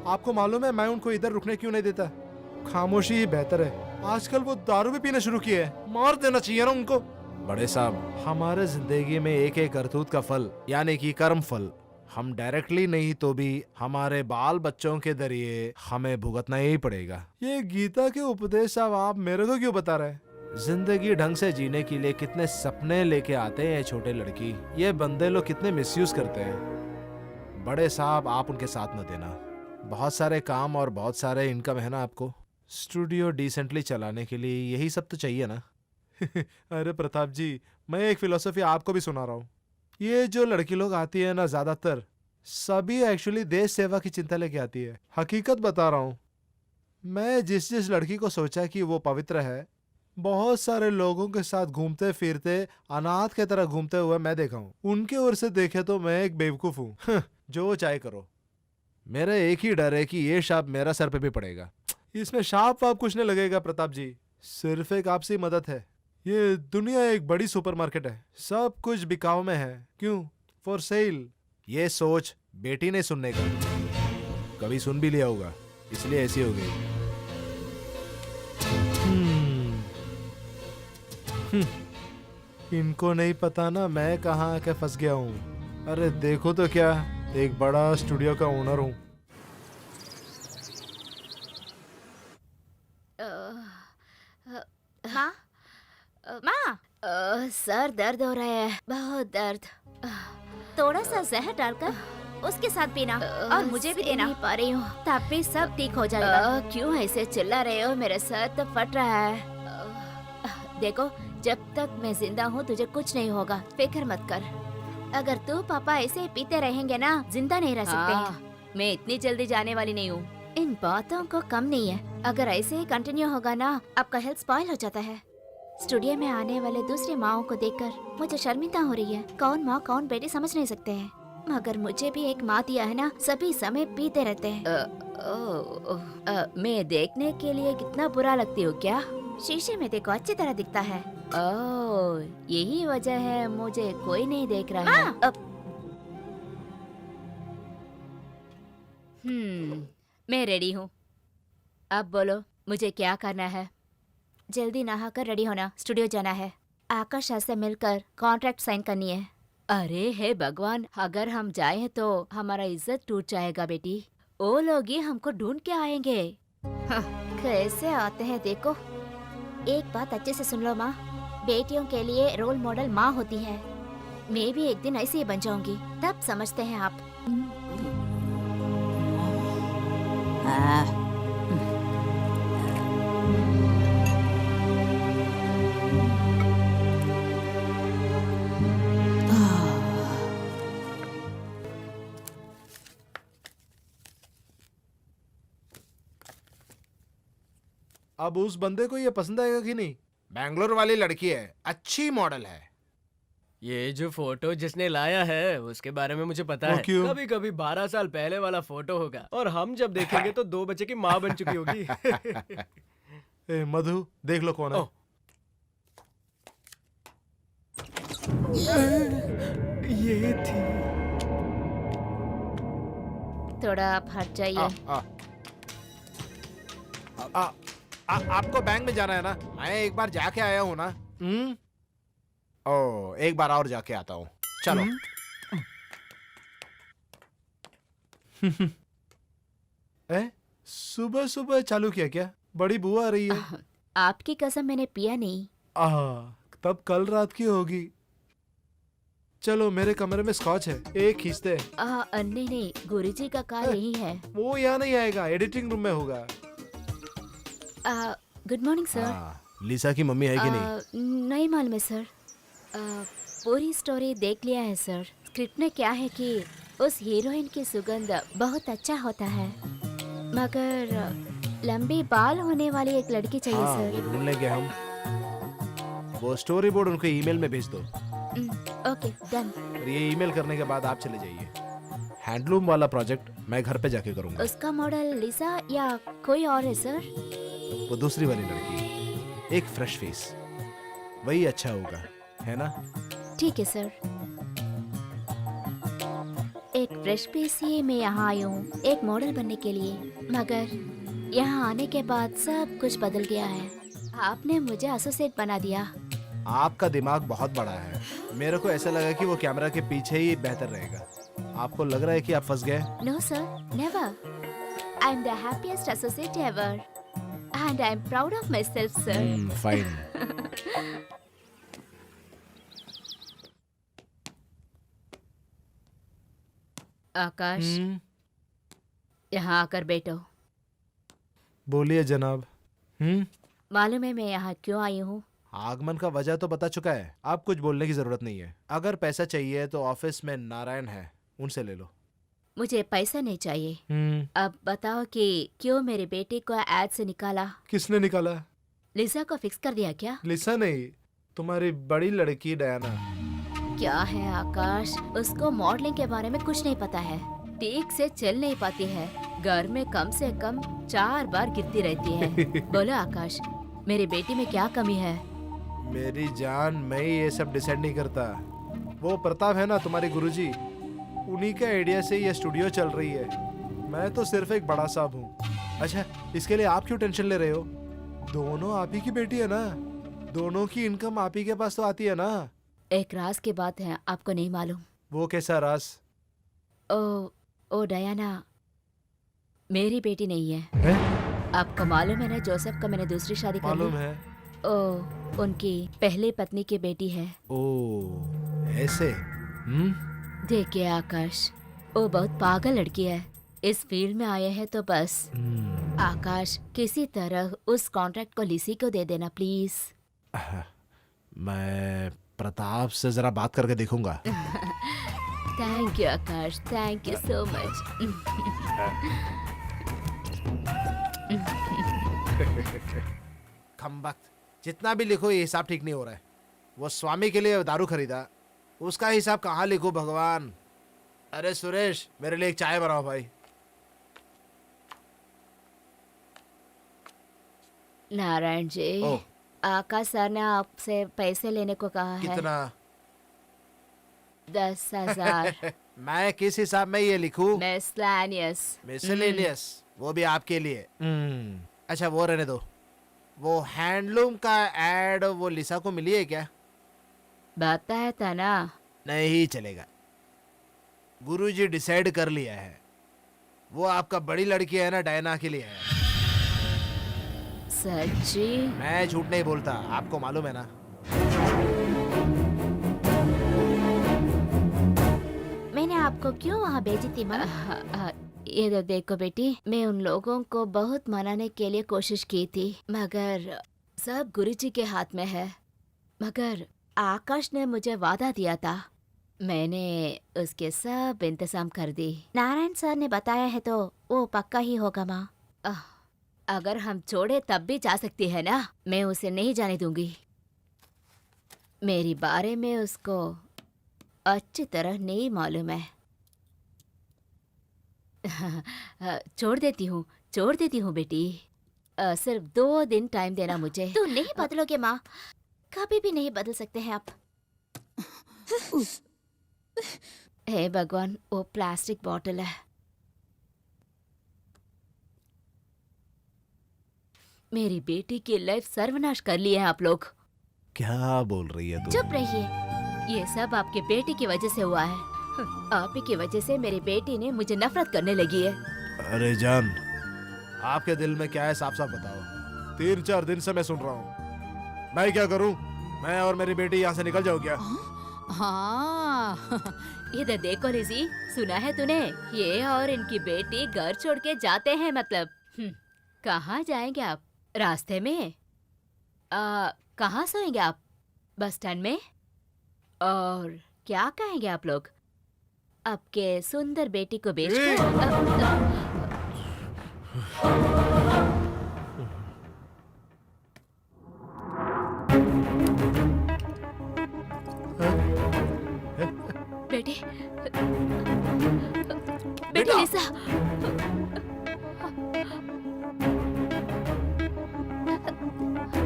आपको मालूम है मैं उनको इधर रुकने क्यों नहीं देता? खामोशी ही बेहतर है। आजकल वो दारू भी पीना शुरू किए हैं। मार देना चाहिए ना उनको। बड़े साहब, हमारे जिंदगी में एक एक करतूत का फल यानी कि कर्म फल हम डायरेक्टली नहीं तो भी हमारे बाल बच्चों के जरिए हमें भुगतना ही पड़ेगा। ये गीता के उपदेश साहब आप मेरे को क्यों बता रहे हैं? जिंदगी ढंग से जीने के लिए कितने सपने लेके आते हैं ये छोटे लड़की। ये बंदे लोग कितने मिसयूज करते हैं। बड़े साहब आप उनके साथ न देना। बहुत सारे काम और बहुत सारे इनकम है ना आपको। स्टूडियो डिसेंटली चलाने के लिए यही सब तो चाहिए ना। अरे प्रताप जी, मैं एक फिलोसफी आपको भी सुना रहा हूँ। ये जो लड़की लोग आती है ना, ज्यादातर सभी एक्चुअली देश सेवा की चिंता लेके आती है। हकीकत बता रहा हूँ। मैं जिस जिस लड़की को सोचा कि वो पवित्र है, बहुत सारे लोगों के साथ घूमते फिरते अनाथ के तरह घूमते हुए मैं देखा हूँ। उनके ओर से देखे तो मैं एक बेवकूफ हूँ। जो चाहे करो। मेरा एक ही डर है कि ये शाप मेरा सर पे भी पड़ेगा। इसमें शाप वाप कुछ नहीं लगेगा प्रताप जी, सिर्फ एक आपसी मदद है। ये दुनिया एक बड़ी सुपरमार्केट है, सब कुछ बिकाऊ में है। क्यों? For sale. ये सोच बेटी ने सुनने का, कभी सुन भी लिया होगा, इसलिए ऐसी हो गई। इनको नहीं पता ना मैं कहाँ आके फंस गया हूँ। अरे देखो तो क्या, एक बड़ा स्टूडियो का ओनर हूँ। माँ माँ सर दर्द हो रहा है, बहुत दर्द। थोड़ा सा जहर डालकर उसके साथ पीना और मुझे भी देना। नहीं पा रही हूँ, तब भी सब ठीक हो जाएगा। क्यों ऐसे चिल्ला रहे हो? मेरा सर तो फट रहा है। देखो, जब तक मैं जिंदा हूँ तुझे कुछ नहीं होगा, फिक्र मत कर। अगर तू पापा ऐसे पीते रहेंगे ना, जिंदा नहीं रह सकते। मैं इतनी जल्दी जाने वाली नहीं हूँ। इन बातों को कम नहीं है। अगर ऐसे ही कंटिन्यू होगा ना, आपका हेल्थ स्पॉइल हो जाता है। स्टूडियो में आने वाले दूसरी माओं को देखकर मुझे शर्मिंदा हो रही है। कौन माँ कौन बेटी समझ नहीं सकते हैं, मगर मुझे भी एक माँ दिया है ना, सभी समय पीते रहते हैं। मैं देखने के लिए कितना बुरा लगती हूँ क्या? शीशे में देखो, अच्छी तरह दिखता है। ओह, यही वजह है मुझे कोई नहीं देख रहा है। मैं रेडी हूँ। अब बोलो मुझे क्या करना है? जल्दी नहाकर रेडी होना, स्टूडियो जाना है। आकाश से मिलकर कॉन्ट्रैक्ट साइन करनी है। अरे हे भगवान, अगर हम जाएं तो हमारा इज्जत टूट जाएगा बेटी। वो लोग ही हमको ढूंढ के आएंगे। कैसे आते हैं देखो। एक बात अच्छे से सुन लो माँ, बेटियों के लिए रोल मॉडल माँ होती है। मैं भी एक दिन ऐसे ही बन जाऊंगी, तब समझते हैं आप। अब उस बंदे को ये पसंद आएगा कि नहीं? बैंगलोर वाली लड़की है, अच्छी मॉडल है। ये जो फोटो जिसने लाया है उसके बारे में मुझे पता वो है। क्यों? कभी कभी 12 साल पहले वाला फोटो होगा और हम जब देखेंगे तो 2 बच्चे की माँ बन चुकी होगी। ए मधु, देख लो कौन है। ओह। ये थी। थोड़ा आप हट जाइए। आपको बैंक में जाना है ना? मैं एक बार जाके आया हूँ ना। ओ, एक बार और जाके आता हूँ। चलो। सुबह सुबह चालू किया क्या? बड़ी बुआ आ रही है। आपकी कसम, मैंने पिया नहीं। तब कल रात की होगी। चलो, मेरे कमरे में स्कॉच है, एक खींचते हैं। नहीं, गुरुजी का कार यही है। वो यहाँ नहीं आएगा, एडिटिंग रूम में होगा। Good morning sir. लिसा की मम्मी है कि नहीं? नहीं मालूम है सर। पूरी स्टोरी देख लिया है सर। स्क्रिप्ट में क्या है कि उस हीरोइन की सुगंध बहुत अच्छा होता है, मगर लंबी बाल होने वाली एक लड़की चाहिए वो सर। ढूंढ लेंगे हम। वो स्टोरी बोर्ड उनको ईमेल में भेज दो। Okay, done. और ये ईमेल करने के बाद आप चले जाइए। हैंडलूम वाला प्रोजेक्ट मैं घर पे जाके करूंगा। उसका मॉडल लिसा या कोई और है सर? वो दूसरी वाली लड़की, एक फ्रेश फेस, वही अच्छा होगा, है ना? ठीक है सर। एक फ्रेश पीस ही मैं यहाँ आई हूँ एक मॉडल बनने के लिए, मगर यहाँ आने के बाद सब कुछ बदल गया है। आपने मुझे एसोसिएट बना दिया। आपका दिमाग बहुत बड़ा है। मेरे को ऐसा लगा कि वो कैमरा के पीछे ही बेहतर रहेगा। आपको लग रहा है कि आप फंस गए? No sir, never. I am the happiest associate ever and I am proud of myself, sir. Fine. Akash, यहाँ आकर बैठो। बोलिए जनाब। मालूम है मैं यहाँ क्यों आई हूँ? आगमन का वजह तो बता चुका है, आप कुछ बोलने की जरूरत नहीं है। अगर पैसा चाहिए तो ऑफिस में नारायण है, उनसे ले लो। मुझे पैसा नहीं चाहिए। अब बताओ कि क्यों मेरी बेटी को एड से निकाला? किसने निकाला? लिसा को फिक्स कर दिया क्या? लिसा नहीं, तुम्हारी बड़ी लड़की डयाना। क्या है आकाश, उसको मॉडलिंग के बारे में कुछ नहीं पता है, ठीक से चल नहीं पाती है, घर में कम से कम 4 बार गिरती रहती है। बोलो आकाश, मेरी बेटी में क्या कमी है? मेरी जान, मैं ये सब डिसाइड नहीं करता। वो प्रताप है ना तुम्हारे गुरुजी, उन्हीं के आइडिया से ये स्टूडियो चल रही है। मैं तो सिर्फ एक बड़ा साहब हूँ। अच्छा, इसके लिए आप क्यों टेंशन ले रहे हो? दोनों आप ही की बेटी है ना, दोनों की इनकम आप ही के पास तो आती है ना। एक राज की बात है, आपको नहीं मालूम। वो कैसा रास? ओ डयाना, मेरी बेटी नहीं है। है? आपको मालूम है ना, जोसेफ का मैंने दूसरी शादी कर मालूम ली। है। ओ, उनकी पहली पत्नी की बेटी है। ओ, ऐसे। देखिए आकाश, वो बहुत पागल लड़की है। इस फील्ड में आए हैं तो बस। आकाश, किसी तरह उस कॉन्ट्रैक्ट को लिसी को दे देना प्लीज। मैं प्रताप से जरा बात करके देखूंगा। Thank you Akash, thank you so much. खम्बख्त, जितना भी लिखो ये हिसाब ठीक नहीं हो रहा है। वो स्वामी के लिए दारू खरीदा, उसका हिसाब कहाँ लिखूं भगवान। अरे सुरेश, मेरे लिए एक चाय बनाओ भाई। नारायण जी, ओह। आकाश सर ने आपसे पैसे लेने को कहा है। कितना? 10,000। मैं किस हिसाब में ये लिखूं? मिसलेनियस। मिसलेनियस, वो भी आपके लिए। अच्छा वो रहने दो। वो हैंडलूम का एड वो लिसा को मिली है क्या? बताया था ना। नहीं चलेगा, गुरुजी डिसाइड कर लिया है। वो आपका बड़ी लड़की है ना, डायना के लिए है। सच्ची? मैं झूठ नहीं बोलता, आपको मालूम है ना। मैंने आपको क्यों वहाँ भेजी थी माँ? ये तो देखो बेटी, मैं उन लोगों को बहुत मनाने के लिए कोशिश की थी, मगर सब गुरुजी के हाथ में है। मगर आकाश ने मुझे वादा दिया था, मैंने उसके सब इंतजाम कर दी। नारायण सर ने बताया है तो वो पक्का ही होगा माँ। अगर हम छोड़े तब भी जा सकती है ना, मैं उसे नहीं जाने दूंगी। मेरी बारे में उसको अच्छी तरह नहीं मालूम है। छोड़ देती हूँ बेटी। सिर्फ 2 दिन टाइम देना मुझे। तू नहीं बदलोगे माँ, कभी भी नहीं बदल सकते हैं आप। हे भगवान, वो प्लास्टिक बॉटल है। मेरी बेटी की लाइफ सर्वनाश कर ली है आप लोग। क्या बोल रही है तू? चुप रहिए, ये सब आपके बेटी की वजह से हुआ है। आप ही की वजह से मेरी बेटी ने मुझे नफरत करने लगी है। अरे जान, आपके दिल में क्या है साफ साफ बताओ। 3-4 दिन से मैं सुन रहा हूँ। मैं क्या करूँ? मैं और मेरी बेटी यहाँ से निकल जाओ क्या? हाँ। इधर देखो लिज़ी, सुना है तूने? ये और इनकी बेटी घर छोड़ के जाते हैं, मतलब कहाँ जाएंगे आप? रास्ते में? कहाँ सोएंगे आप? बस स्टैंड में? और क्या कहेंगे आप लोग? आपके सुंदर बेटी को बेचकर? बेटी, बेटी लिसा,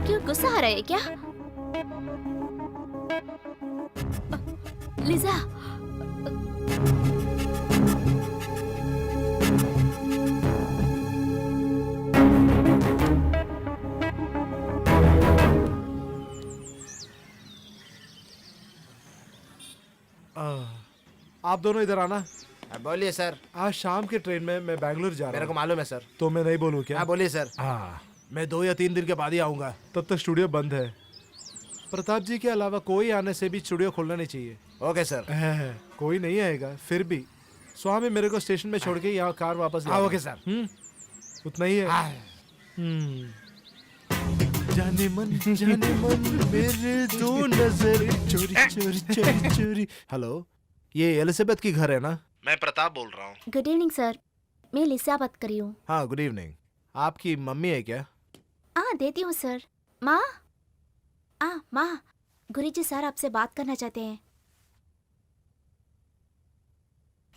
क्यों गुस्सा आ रहा है क्या? लिजा, आप दोनों इधर आना। बोलिए सर। आज शाम के ट्रेन में मैं बैंगलोर जा रहा मेरे को हूँ। मालूम है सर। तो मैं नहीं बोलूँ क्या? हाँ बोलिए सर। हाँ, मैं 2 या 3 दिन के बाद ही आऊँगा। तब तक स्टूडियो बंद है। प्रताप जी के अलावा कोई आने से भी स्टूडियो खोलना नहीं चाहिए। Okay sir. कोई नहीं आएगा। फिर भी स्वामी मेरे को स्टेशन में छोड़ के यहाँ कार वापस ले हाँ आना। Okay sir. उतना ही है। हाँ। जाने मन मेरे 2 नजर चोरी चोरी चोरी चोरी। हेलो, ये एलिजाबेथ की घर है ना? मैं प्रताप बोल रहा हूँ। गुड इवनिंग सर, मैं लिसा बात कर रही हूँ। हाँ गुड इवनिंग। आपकी मम्मी है क्या? हाँ देती हूँ सर। माँ, माँ, गुरुजी सर आपसे बात करना चाहते हैं।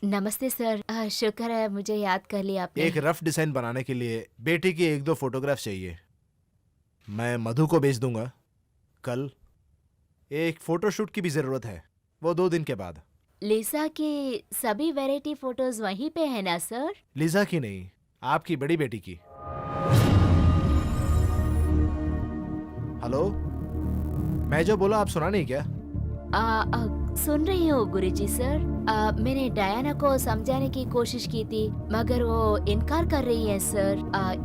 नमस्ते सर, शुक्र है मुझे याद कर लिया आपने। एक रफ डिजाइन बनाने के लिए बेटी की 1-2 फोटोग्राफ चाहिए। मैं मधु को भेज दूंगा कल। एक फोटोशूट की भी जरूरत है, वो 2 दिन के बाद। लिसा की सभी वैरायटी फोटोज वहीं पे है ना सर? लिजा की नहीं, आपकी बड़ी बेटी की। हेलो, मैं जो बोला आप सुना नहीं क्या? सुन रही हूँ गुरुजी सर। मैंने डायना को समझाने की कोशिश की थी मगर वो इनकार कर रही है सर।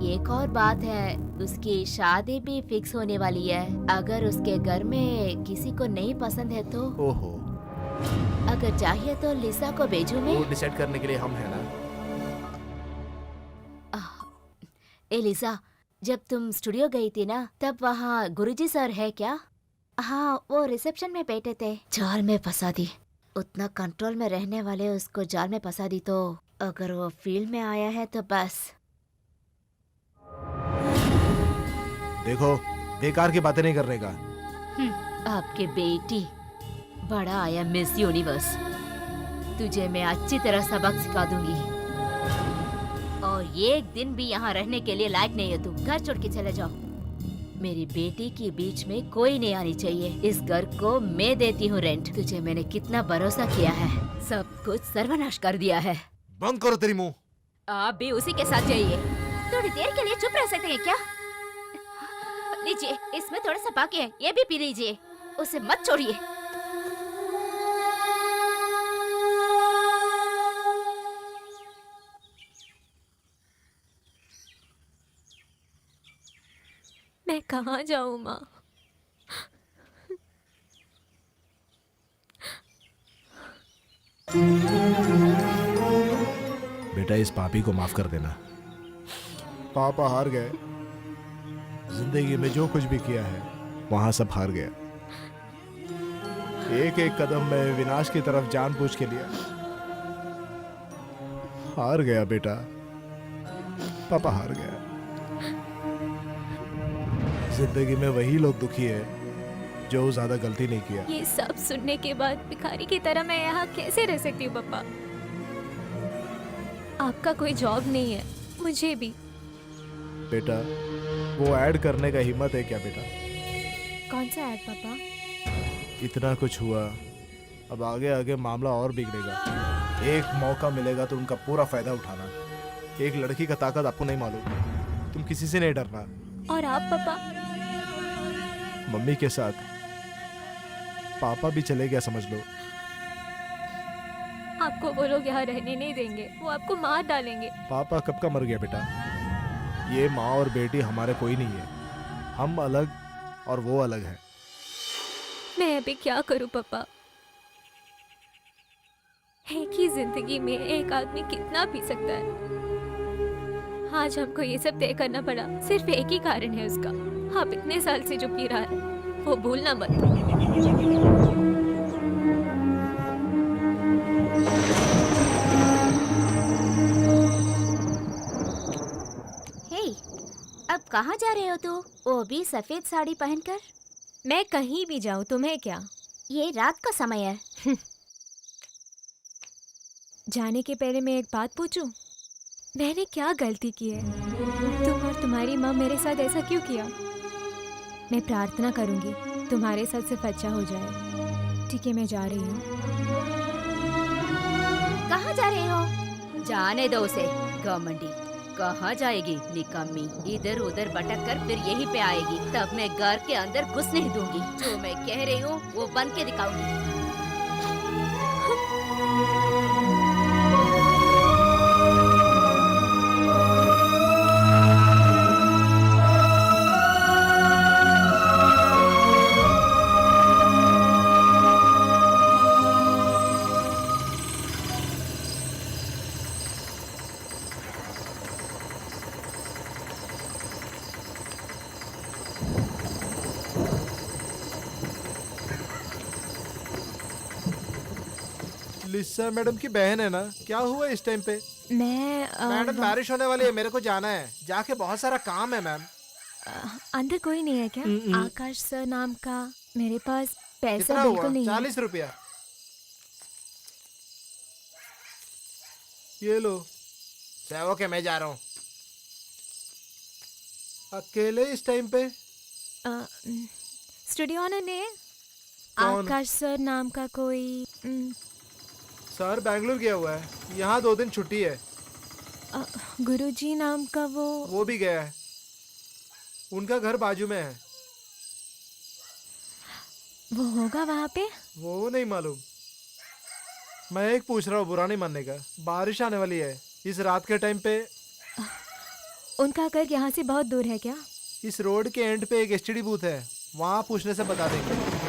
एक और बात है, उसकी शादी भी फिक्स होने वाली है। अगर उसके घर में किसी को नहीं पसंद है तो ओहो, अगर चाहिए तो लिसा को भेजूं मैं। वो डिसाइड करने के लिए हम है ना। एलिसा, जब तुम स्टूडियो गई थी ना तब वहाँ गुरुजी सर है क्या? हाँ, वो रिसेप्शन में बैठे थे। जाल में फंसा दी। उतना कंट्रोल में रहने वाले उसको जाल में फंसा दी तो अगर वो फील्ड में आया है तो बस। देखो, बेकार की बातें नहीं करने का। आपके बेटी बड़ा आया मिस यूनिवर्स। तुझे मैं अच्छी तरह सबक सिखा दूंगी और एक दिन भी यहाँ रहने के लिए लायक नहीं है तू। घर छोड़ के चले जाओ। मेरी बेटी के बीच में कोई नहीं आनी चाहिए। इस घर को मैं देती हूँ रेंट। तुझे मैंने कितना भरोसा किया है, सब कुछ सर्वनाश कर दिया है। बंद करो तेरी मुंह। आप भी उसी के साथ जाइए। थोड़ी देर के लिए चुप रह सकते हैं क्या? लीजिए, इसमें थोड़ा सा बाकी है, ये भी पी लीजिए। उसे मत छोड़िए। मैं कहाँ जाऊँ माँ? बेटा, इस पापी को माफ कर देना। पापा हार गए। जिंदगी में जो कुछ भी किया है वहां सब हार गया। एक एक कदम में विनाश की तरफ जानबूझ के लिया। हार गया बेटा, पापा हार गया। जिंदगी में वही लोग दुखी है जो ज्यादा गलती नहीं किया। ये सब सुनने के बाद भिखारी की तरह मैं यहाँ कैसे रह सकती हूँ पापा? आपका कोई जॉब नहीं है, मुझे भी। बेटा, वो ऐड करने का हिम्मत है क्या बेटा? कौन सा ऐड पापा? इतना कुछ हुआ, अब आगे आगे मामला और बिगड़ेगा। एक मौका मिलेगा तो उनका पूरा फायदा उठाना। एक लड़की का ताकत आपको नहीं मालूम। तुम किसी से नहीं डरना। और आप पापा? मम्मी के साथ पापा भी चले गया समझ लो। आपको वो लोग यहाँ रहने नहीं देंगे, वो आपको मार डालेंगे। पापा कब का मर गया बेटा? ये माँ और बेटी हमारे कोई नहीं है। हम अलग और वो अलग है। मैं अभी क्या करूँ पापा? एक ही जिंदगी में एक आदमी कितना पी सकता है? आज हमको ये सब तय करना पड़ा, सिर्फ एक ही कारण है उसका। आप इतने साल से जो पी रहा है वो भूलना मत। हे, अब कहाँ जा रहे हो तू? वो भी सफेद साड़ी पहनकर? मैं कहीं भी जाऊँ तुम्हें क्या? ये रात का समय है। जाने के पहले मैं एक बात पूछूं? मैंने क्या गलती की है? तुम और तुम्हारी माँ मेरे साथ ऐसा क्यों किया? मैं प्रार्थना करूंगी तुम्हारे साथ सिर्फ अच्छा हो जाए। ठीक है, मैं जा रही हूँ। कहाँ जा रहे हो? जाने दो उसे, घमंडी। कहाँ जाएगी निकम्मी? इधर उधर भटक कर फिर यहीं पे आएगी, तब मैं घर के अंदर घुस नहीं दूंगी। जो मैं कह रही हूँ वो बन के दिखाऊंगी। लिसा मैडम की बहन है ना? क्या हुआ इस टाइम पे? मैडम बारिश होने वाली है, मेरे को जाना है। जाके बहुत सारा काम है मैम। अंदर कोई नहीं है क्या? आकाश सर नाम का। मेरे पास कितना पैसा हुआ? बिल्कुल नहीं है। 40 रुपया। ये लो। ओके, मैं जा रहा हूँ। अकेले इस टाइम पे? स्टूडियो ऑनर ने कौन? आकाश सर नाम का कोई सर बैंगलोर गया हुआ है, यहाँ 2 दिन छुट्टी है। गुरुजी नाम का वो भी गया है। उनका घर बाजू में है। वो होगा वहाँ पे? वो नहीं मालूम। मैं एक पूछ रहा हूँ, बुरा नहीं मानने का। बारिश आने वाली है इस रात के टाइम पे। उनका घर यहाँ से बहुत दूर है क्या? इस रोड के एंड पे एक एसटीडी बूथ है, वहाँ पूछने से बता देंगे।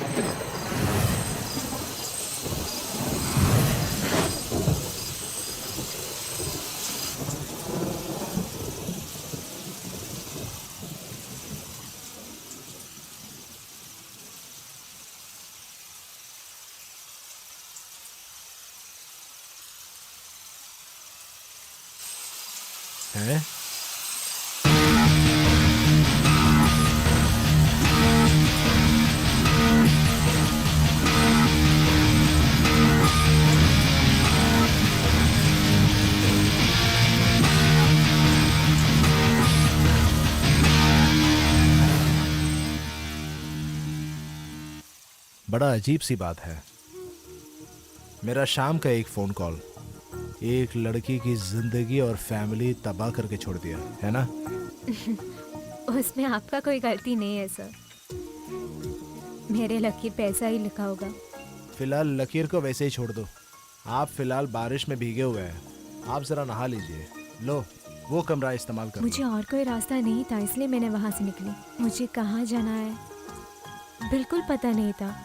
हैं? बड़ा अजीब सी बात है। मेरा शाम का एक फोन कॉल एक लड़की की जिंदगी और फैमिली तबाह करके छोड़ दिया, है ना? उसमें आपका कोई गलती नहीं है सर। मेरे लकीर पे ऐसा ही लिखा होगा। फिलहाल लकीर को वैसे ही छोड़ दो। आप फिलहाल बारिश में भीगे हुए हैं, आप जरा नहा लीजिए। लो, वो कमरा इस्तेमाल कर मुझे लो। और कोई रास्ता नहीं था, इसलिए मैंने वहाँ से निकली। मुझे कहाँ जाना है बिल्कुल पता नहीं था,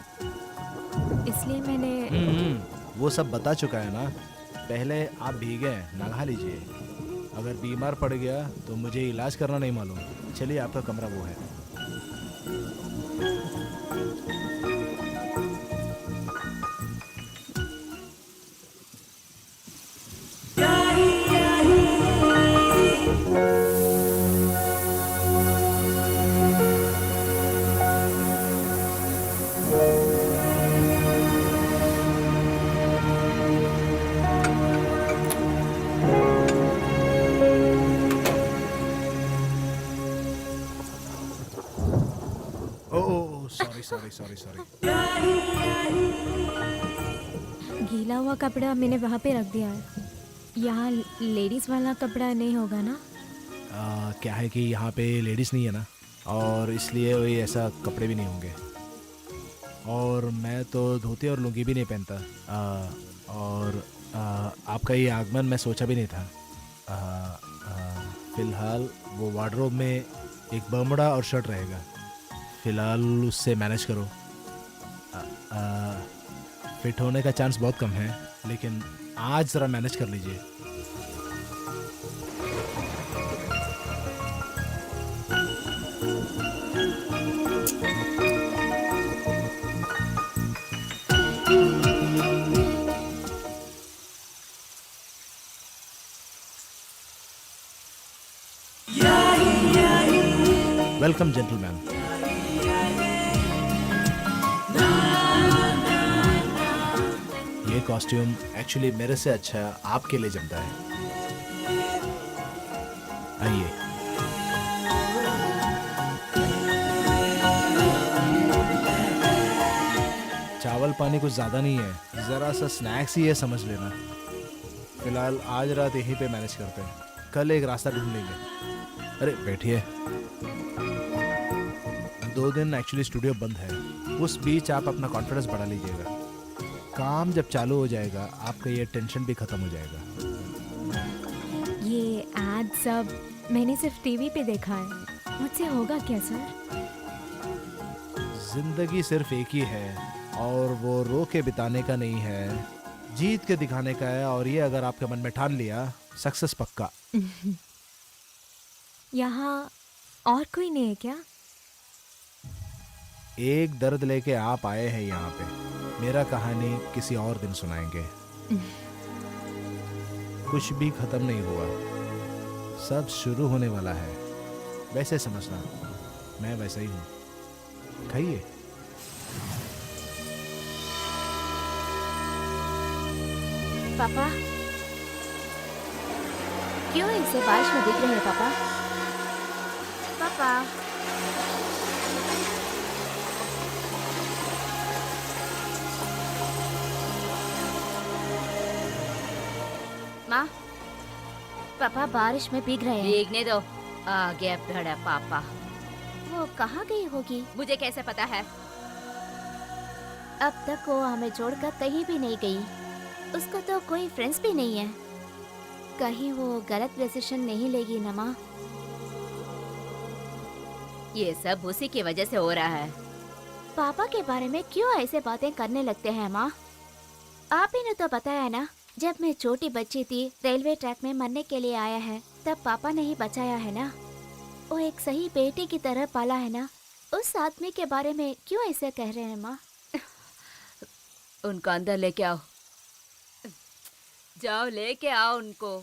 इसलिए मैंने वो सब बता चुका है ना। पहले आप भीगे हैं, नहा लीजिए। अगर बीमार पड़ गया तो मुझे इलाज करना नहीं मालूम। चलिए, आपका कमरा वो है। Sorry sorry sorry sorry. गीला हुआ कपड़ा मैंने वहाँ पे रख दिया है। यहाँ लेडीज वाला कपड़ा नहीं होगा ना? क्या है कि यहाँ पे लेडीज़ नहीं है ना, और इसलिए वही ऐसा कपड़े भी नहीं होंगे। और मैं तो धोती और लुंगी भी नहीं पहनता। आपका ये आगमन मैं सोचा भी नहीं था। फिलहाल वो वार्डरोब में एक बर्मुडा और शर्ट रहेगा, फिलहाल उससे मैनेज करो। फिट होने का चांस बहुत कम है, लेकिन आज ज़रा मैनेज कर लीजिए। Welcome gentleman. ये कॉस्ट्यूम एक्चुअली मेरे से अच्छा आपके लिए जमता है। आइए। चावल पानी कुछ ज़्यादा नहीं है, ज़रा सा स्नैक्स ही है, समझ लेना। फिलहाल आज रात यहीं पे मैनेज करते हैं, कल एक रास्ता ढूंढ लेंगे। अरे बैठिए। 2 दिन एक्चुअली स्टूडियो बंद है, उस बीच आप अपना कॉन्फिडेंस बढ़ा लीजिएगा। काम जब चालू हो जाएगा आपका ये टेंशन भी ख़त्म हो जाएगा। ये एड सब मैंने सिर्फ टीवी पे देखा है, मुझसे होगा क्या सर? जिंदगी सिर्फ एक ही है, और वो रो के बिताने का नहीं है, जीत के दिखाने का है। और ये अगर आपके मन में ठान लिया, सक्सेस पक्का। यहाँ और कोई नहीं है क्या? एक दर्द लेके आप आए हैं यहाँ पे, मेरा कहानी किसी और दिन सुनाएंगे। कुछ भी खत्म नहीं हुआ, सब शुरू होने वाला है। वैसे समझना, मैं वैसा ही हूँ। खाइए। पापा, क्यों ऐसे बारिश में दिख रहे हैं पापा? पापा, माँ, पापा बारिश में भीग रहे हैं। भीगने दो, आगे बढ़ा पापा। वो कहाँ गई होगी? मुझे कैसे पता है? अब तक वो हमें छोड़कर कहीं भी नहीं गई। उसको तो कोई फ्रेंड्स भी नहीं है। कहीं वो गलत डिसीजन नहीं लेगी ना माँ? ये सब उसी की वजह से हो रहा है। पापा के बारे में क्यों ऐसे बातें करने लगते हैं माँ? आप ही ने तो बताया ना, जब मैं छोटी बच्ची थी रेलवे ट्रैक में मरने के लिए आया है, तब पापा ने ही बचाया है ना। वो एक सही बेटी की तरह पाला है ना। उस आदमी के बारे में क्यों ऐसे कह रहे हैं माँ? उनको अंदर लेके आओ, जाओ लेके आओ उनको।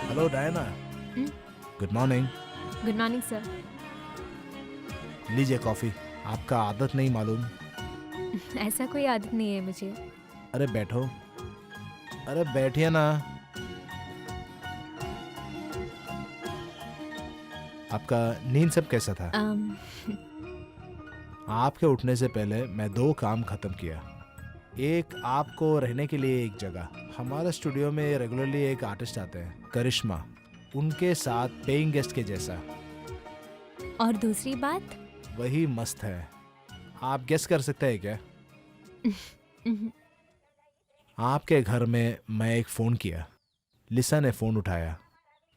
Hello Diana, good morning. Good morning sir. लीजिए कॉफी। आपका आदत नहीं मालूम? ऐसा कोई आदत नहीं है मुझे। अरे बैठो। अरे बैठिए ना। आपका नींद सब कैसा था? आपके उठने से पहले मैं 2 काम खत्म किया। एक, आपको रहने के लिए एक जगह। हमारे स्टूडियो में रेगुलरली एक आर्टिस्ट आते हैं, करिश्मा, उनके साथ पेइंग गेस्ट के जैसा। और दूसरी बात? वही मस्त है। आप गेस कर सकते हैं क्या? आपके घर में मैं एक फ़ोन किया, लिसा ने फ़ोन उठाया,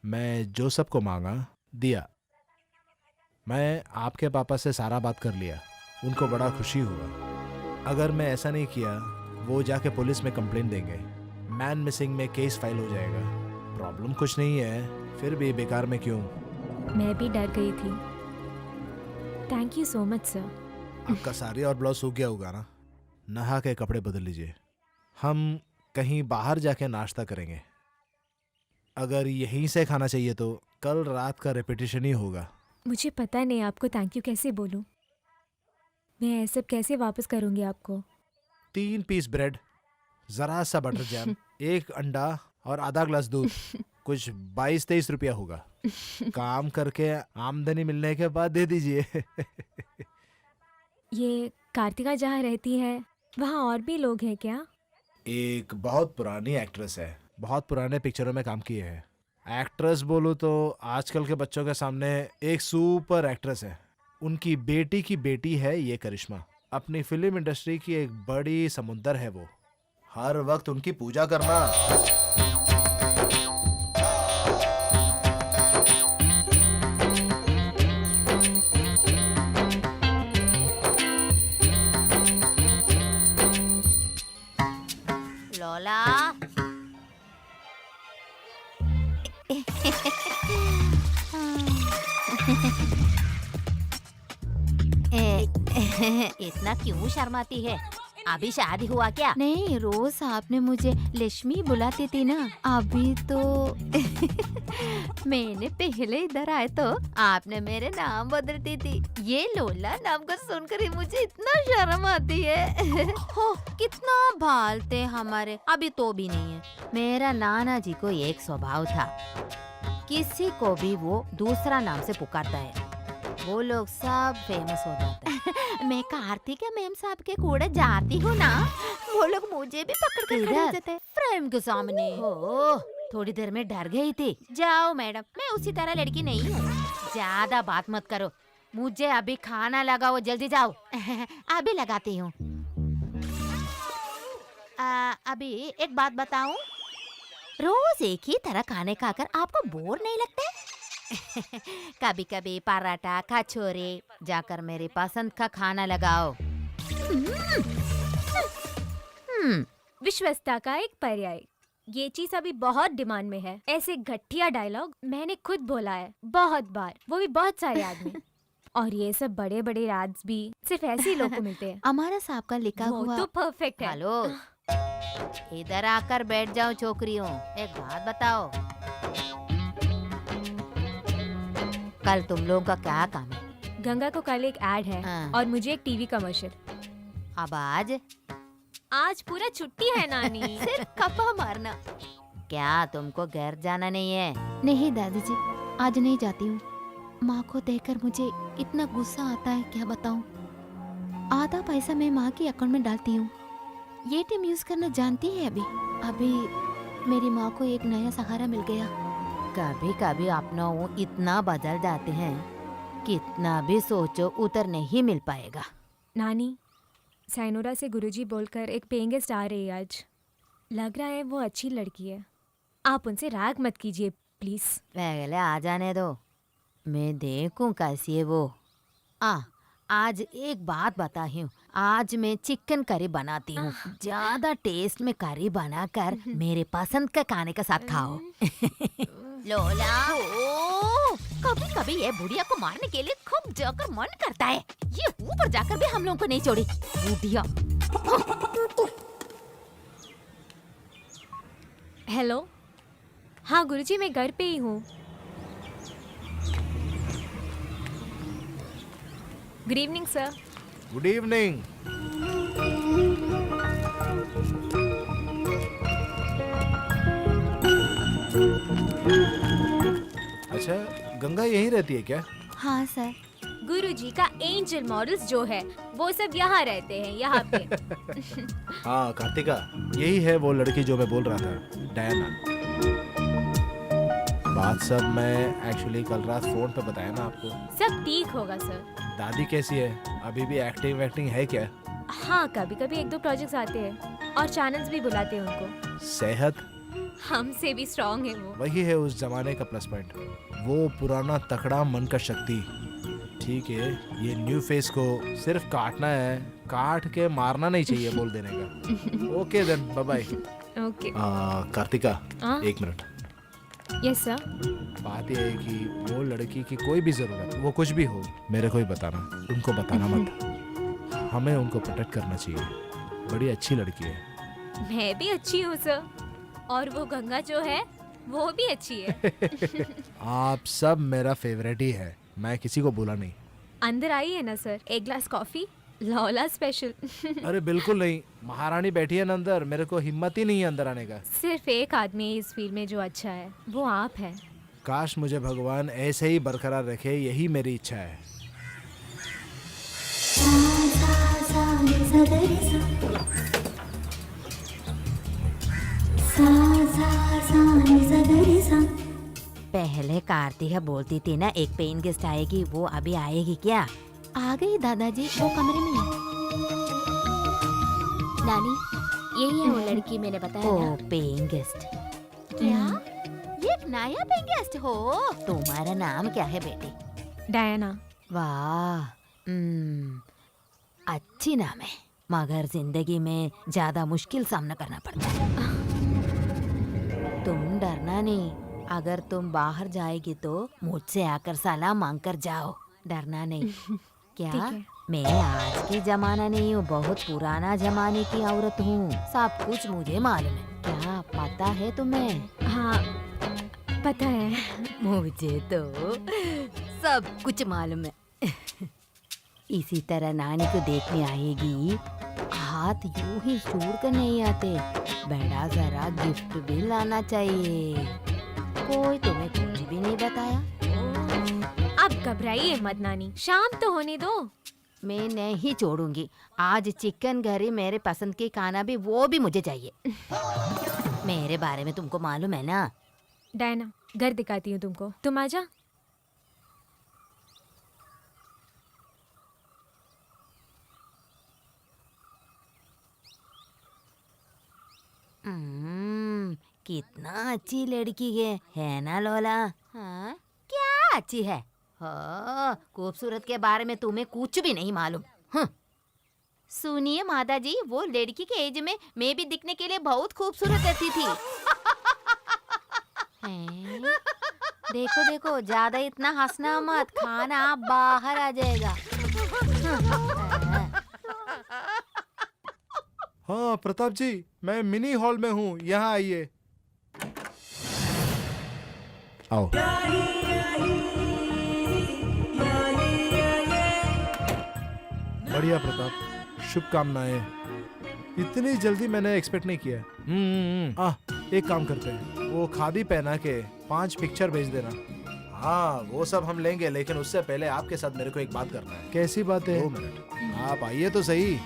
मैं जोसेफ को मांगा, दिया। मैं आपके पापा से सारा बात कर लिया, उनको बड़ा खुशी हुआ। अगर मैं ऐसा नहीं किया, वो जाके पुलिस में कंप्लेंट देंगे, मैन मिसिंग में केस फाइल हो जाएगा। प्रॉब्लम कुछ नहीं है, फिर भी बेकार में क्यों? मैं भी डर गई थी। Thank you so much sir. आपका साड़ी और ब्लाउज सूख गया होगा ना? नहा के कपड़े बदल लीजिए, हम कहीं बाहर जाके नाश्ता करेंगे। अगर यहीं से खाना चाहिए तो कल रात का रिपीटिशन ही होगा। मुझे पता नहीं आपको थैंक यू कैसे बोलूं। मैं ये सब कैसे वापस करूंगी आपको? 3 पीस ब्रेड, जरा सा बटर जैम, 1 अंडा और आधा ग्लास दूध, कुछ 22-23 रुपया होगा। काम करके आमदनी मिलने के बाद दे दीजिए। ये कार्तिका जहाँ रहती है वहाँ और भी लोग हैं क्या? एक बहुत पुरानी एक्ट्रेस है, बहुत पुराने पिक्चरों में काम किए हैं। एक्ट्रेस बोलो तो आजकल के बच्चों के सामने एक सुपर एक्ट्रेस है। उनकी बेटी की बेटी है ये करिश्मा। अपनी फिल्म इंडस्ट्री की एक बड़ी समुंदर है वो। हर वक्त उनकी पूजा करना। लोला इतना क्यों शर्माती है? अभी शादी हुआ क्या? नहीं, रोज आपने मुझे लक्ष्मी बुलाती थी ना, अभी तो मैंने पहले इधर आए तो आपने मेरे नाम बदलती थी। ये लोला नाम को सुनकर ही मुझे इतना शर्म आती है। हो कितना भालते हमारे, अभी तो भी नहीं है। मेरा नाना जी को एक स्वभाव था, किसी को भी वो दूसरा नाम से पुकारता है, वो लोग सब फेमस हो जाते हैं। मैं कार्तिक मैम साहब के कूड़े जाती हूँ ना, वो लोग मुझे भी पकड़ कर खड़े हो जाते हैं फ्रेम के सामने। हो, थोड़ी देर में डर गई थी। जाओ मैडम, मैं उसी तरह लड़की नहीं हूँ, ज्यादा बात मत करो। मुझे अभी खाना लगाओ, जल्दी जाओ। अभी लगाती हूँ। अभी एक बात बताऊं, रोज एक ही तरह खाने खाकर आपको बोर नहीं लगता है? कभी कभी पराठा, कचौरी, जाकर मेरी पसंद का खाना लगाओ। विश्वस्ता का एक पर्याय। ये चीज अभी बहुत डिमांड में है। ऐसे घटिया डायलॉग मैंने खुद बोला है बहुत बार, वो भी बहुत सारे आदमी। और ये सब बड़े बड़े राज भी सिर्फ ऐसे ही लोग को मिलते हैं। हमारा साहब का लिखा वो हुआ। तो परफेक्ट है। हेलो, इधर आकर बैठ जाओ छोकरियों, एक बात बताओ, कल तुम लोगों का क्या काम है? गंगा को कल एक ऐड है हाँ। और मुझे एक टीवी कमर्शियल। अब आज पूरा छुट्टी है नानी। सिर्फ कपा मारना। क्या तुमको घर जाना नहीं है? नहीं दादी जी, आज नहीं जाती हूँ। माँ को देखकर मुझे इतना गुस्सा आता है, क्या बताऊँ। आधा पैसा मैं माँ के अकाउंट में डालती हूँ। ये टीम यूज करना जानती है। अभी मेरी माँ को एक नया सहारा मिल गया। कभी कभी अपनों इतना बदल जाते हैं, कितना भी सोचो उतर नहीं मिल पाएगा। नानी, साइनोरा से गुरुजी बोलकर एक पेइंग गेस्ट आ रही है आज। लग रहा है वो अच्छी लड़की है। आप उनसे राग मत कीजिए प्लीज। पहले आ जाने दो, मैं देखूं कैसी है वो। आज एक बात बताती हूँ, आज मैं चिकन करी बनाती हूँ। ज्यादा टेस्ट में करी बनाकर मेरे पसंद का खाने के साथ खाओ। लोला, कभी कभी ये बुढ़िया को मारने के लिए खूब जाकर मन करता है। ये ऊपर जाकर भी हम लोगों को नहीं छोड़ी बुढ़िया। हेलो, हाँ गुरुजी, मैं घर पे ही हूँ। Good evening sir. Good evening. अच्छा, गंगा यहीं रहती है क्या? हाँ सर। गुरुजी का एंजल मॉडल्स जो है वो सब यहाँ रहते हैं, यहाँ पे। हाँ कार्तिका, यही है वो लड़की जो मैं बोल रहा था, डायना। बात सब मैं एक्चुअली कल रात फोन पे बताया ना आपको। सब ठीक होगा सर। दादी कैसी है? अभी भी एक्टिंग वैक्टिंग है क्या? हाँ, कभी कभी एक दो प्रोजेक्ट्स आते हैं और चैनल्स भी बुलाते हैं उनको। सेहत? हमसे भी स्ट्रांग है वो। वही है उस जमाने का प्लस पॉइंट, वो पुराना तकड़ा मन का शक्ति। ठीक है, ये न्यू फेस को सिर्फ काटना है, काट के मारना नहीं चाहिए बोल देने का। Okay then, bye bye. Okay. Kartika, हाँ? एक मिनट। Yes sir. बात यह है कि वो लड़की की कोई भी जरूरत, वो कुछ भी हो, मेरे को ही बताना, उनको बताना मत। हमें उनको प्रोटेक्ट करना चाहिए। बड़ी अच्छी लड़की है। मैं भी अच्छी हूँ सर, और वो गंगा जो है वो भी अच्छी है। आप सब मेरा फेवरेट ही है, मैं किसी को बोला नहीं। अंदर आइए ना सर, एक ग्लास कॉफी, लौला स्पेशल। अरे बिल्कुल नहीं, महारानी बैठी है ना अंदर, मेरे को हिम्मत ही नहीं है अंदर आने का। सिर्फ एक आदमी है इस फील्ड में जो अच्छा है, वो आप हैं। काश मुझे भगवान ऐसे ही बरकरार रखे, यही मेरी इच्छा है। पहले कार्तिका बोलती थी ना एक पेन गेस्ट आएगी, वो अभी आएगी क्या? आ गई दादाजी, वो कमरे में है। नानी, यही है वो लड़की मैंने बताया ओ ना। Pen guest. क्या ये एक नया पेन गेस्ट हो? तुम्हारा नाम क्या है बेटी? डायना। वाह, अच्छी नाम है, मगर जिंदगी में ज्यादा मुश्किल सामना करना पड़ता है। तुम डरना नहीं, अगर तुम बाहर जाएगी तो मुझसे आकर सलाम मांग कर जाओ, डरना नहीं। क्या? ठीक है। मैं आज की जमाना नहीं हूँ, बहुत पुराना जमाने की औरत हूँ, सब कुछ मुझे मालूम है। क्या पता है तुम्हें? हाँ पता है। मुझे तो सब कुछ मालूम है। इसी तरह नानी को देखने आएगी, हाथ यूं ही छोड़ कर नहीं आते, बेटा जरा गिफ्ट भी लाना चाहिए। कोई तुम्हें कुछ भी नहीं बताया? आप घबराइए मत नानी, शाम तो होने दो। मैं नहीं छोड़ूंगी, आज चिकन करी मेरे पसंद की खाना भी, वो भी मुझे चाहिए। मेरे बारे में तुमको मालूम है ना। डायना, घर दिखाती हूँ तुमको, तुम आजा। कितना अच्छी लड़की है ना लोला? हाँ, क्या अच्छी है? हाँ, खूबसूरत के बारे में तुम्हें कुछ भी नहीं मालूम। सुनिए माता जी, वो लड़की के एज में मैं भी दिखने के लिए बहुत खूबसूरत रहती थी। हैं? देखो देखो, ज्यादा इतना हंसना मत, खाना बाहर आ जाएगा। हाँ प्रताप जी, मैं मिनी हॉल में हूँ, यहाँ आइए। आओ। बढ़िया प्रताप, शुभकामनाएं। इतनी जल्दी मैंने एक्सपेक्ट नहीं किया। एक काम करते हैं, वो खादी पहना के 5 पिक्चर भेज देना। हाँ वो सब हम लेंगे, लेकिन उससे पहले आपके साथ मेरे को एक बात करना है। कैसी बात है? 2 मिनट, आप आइए तो सही।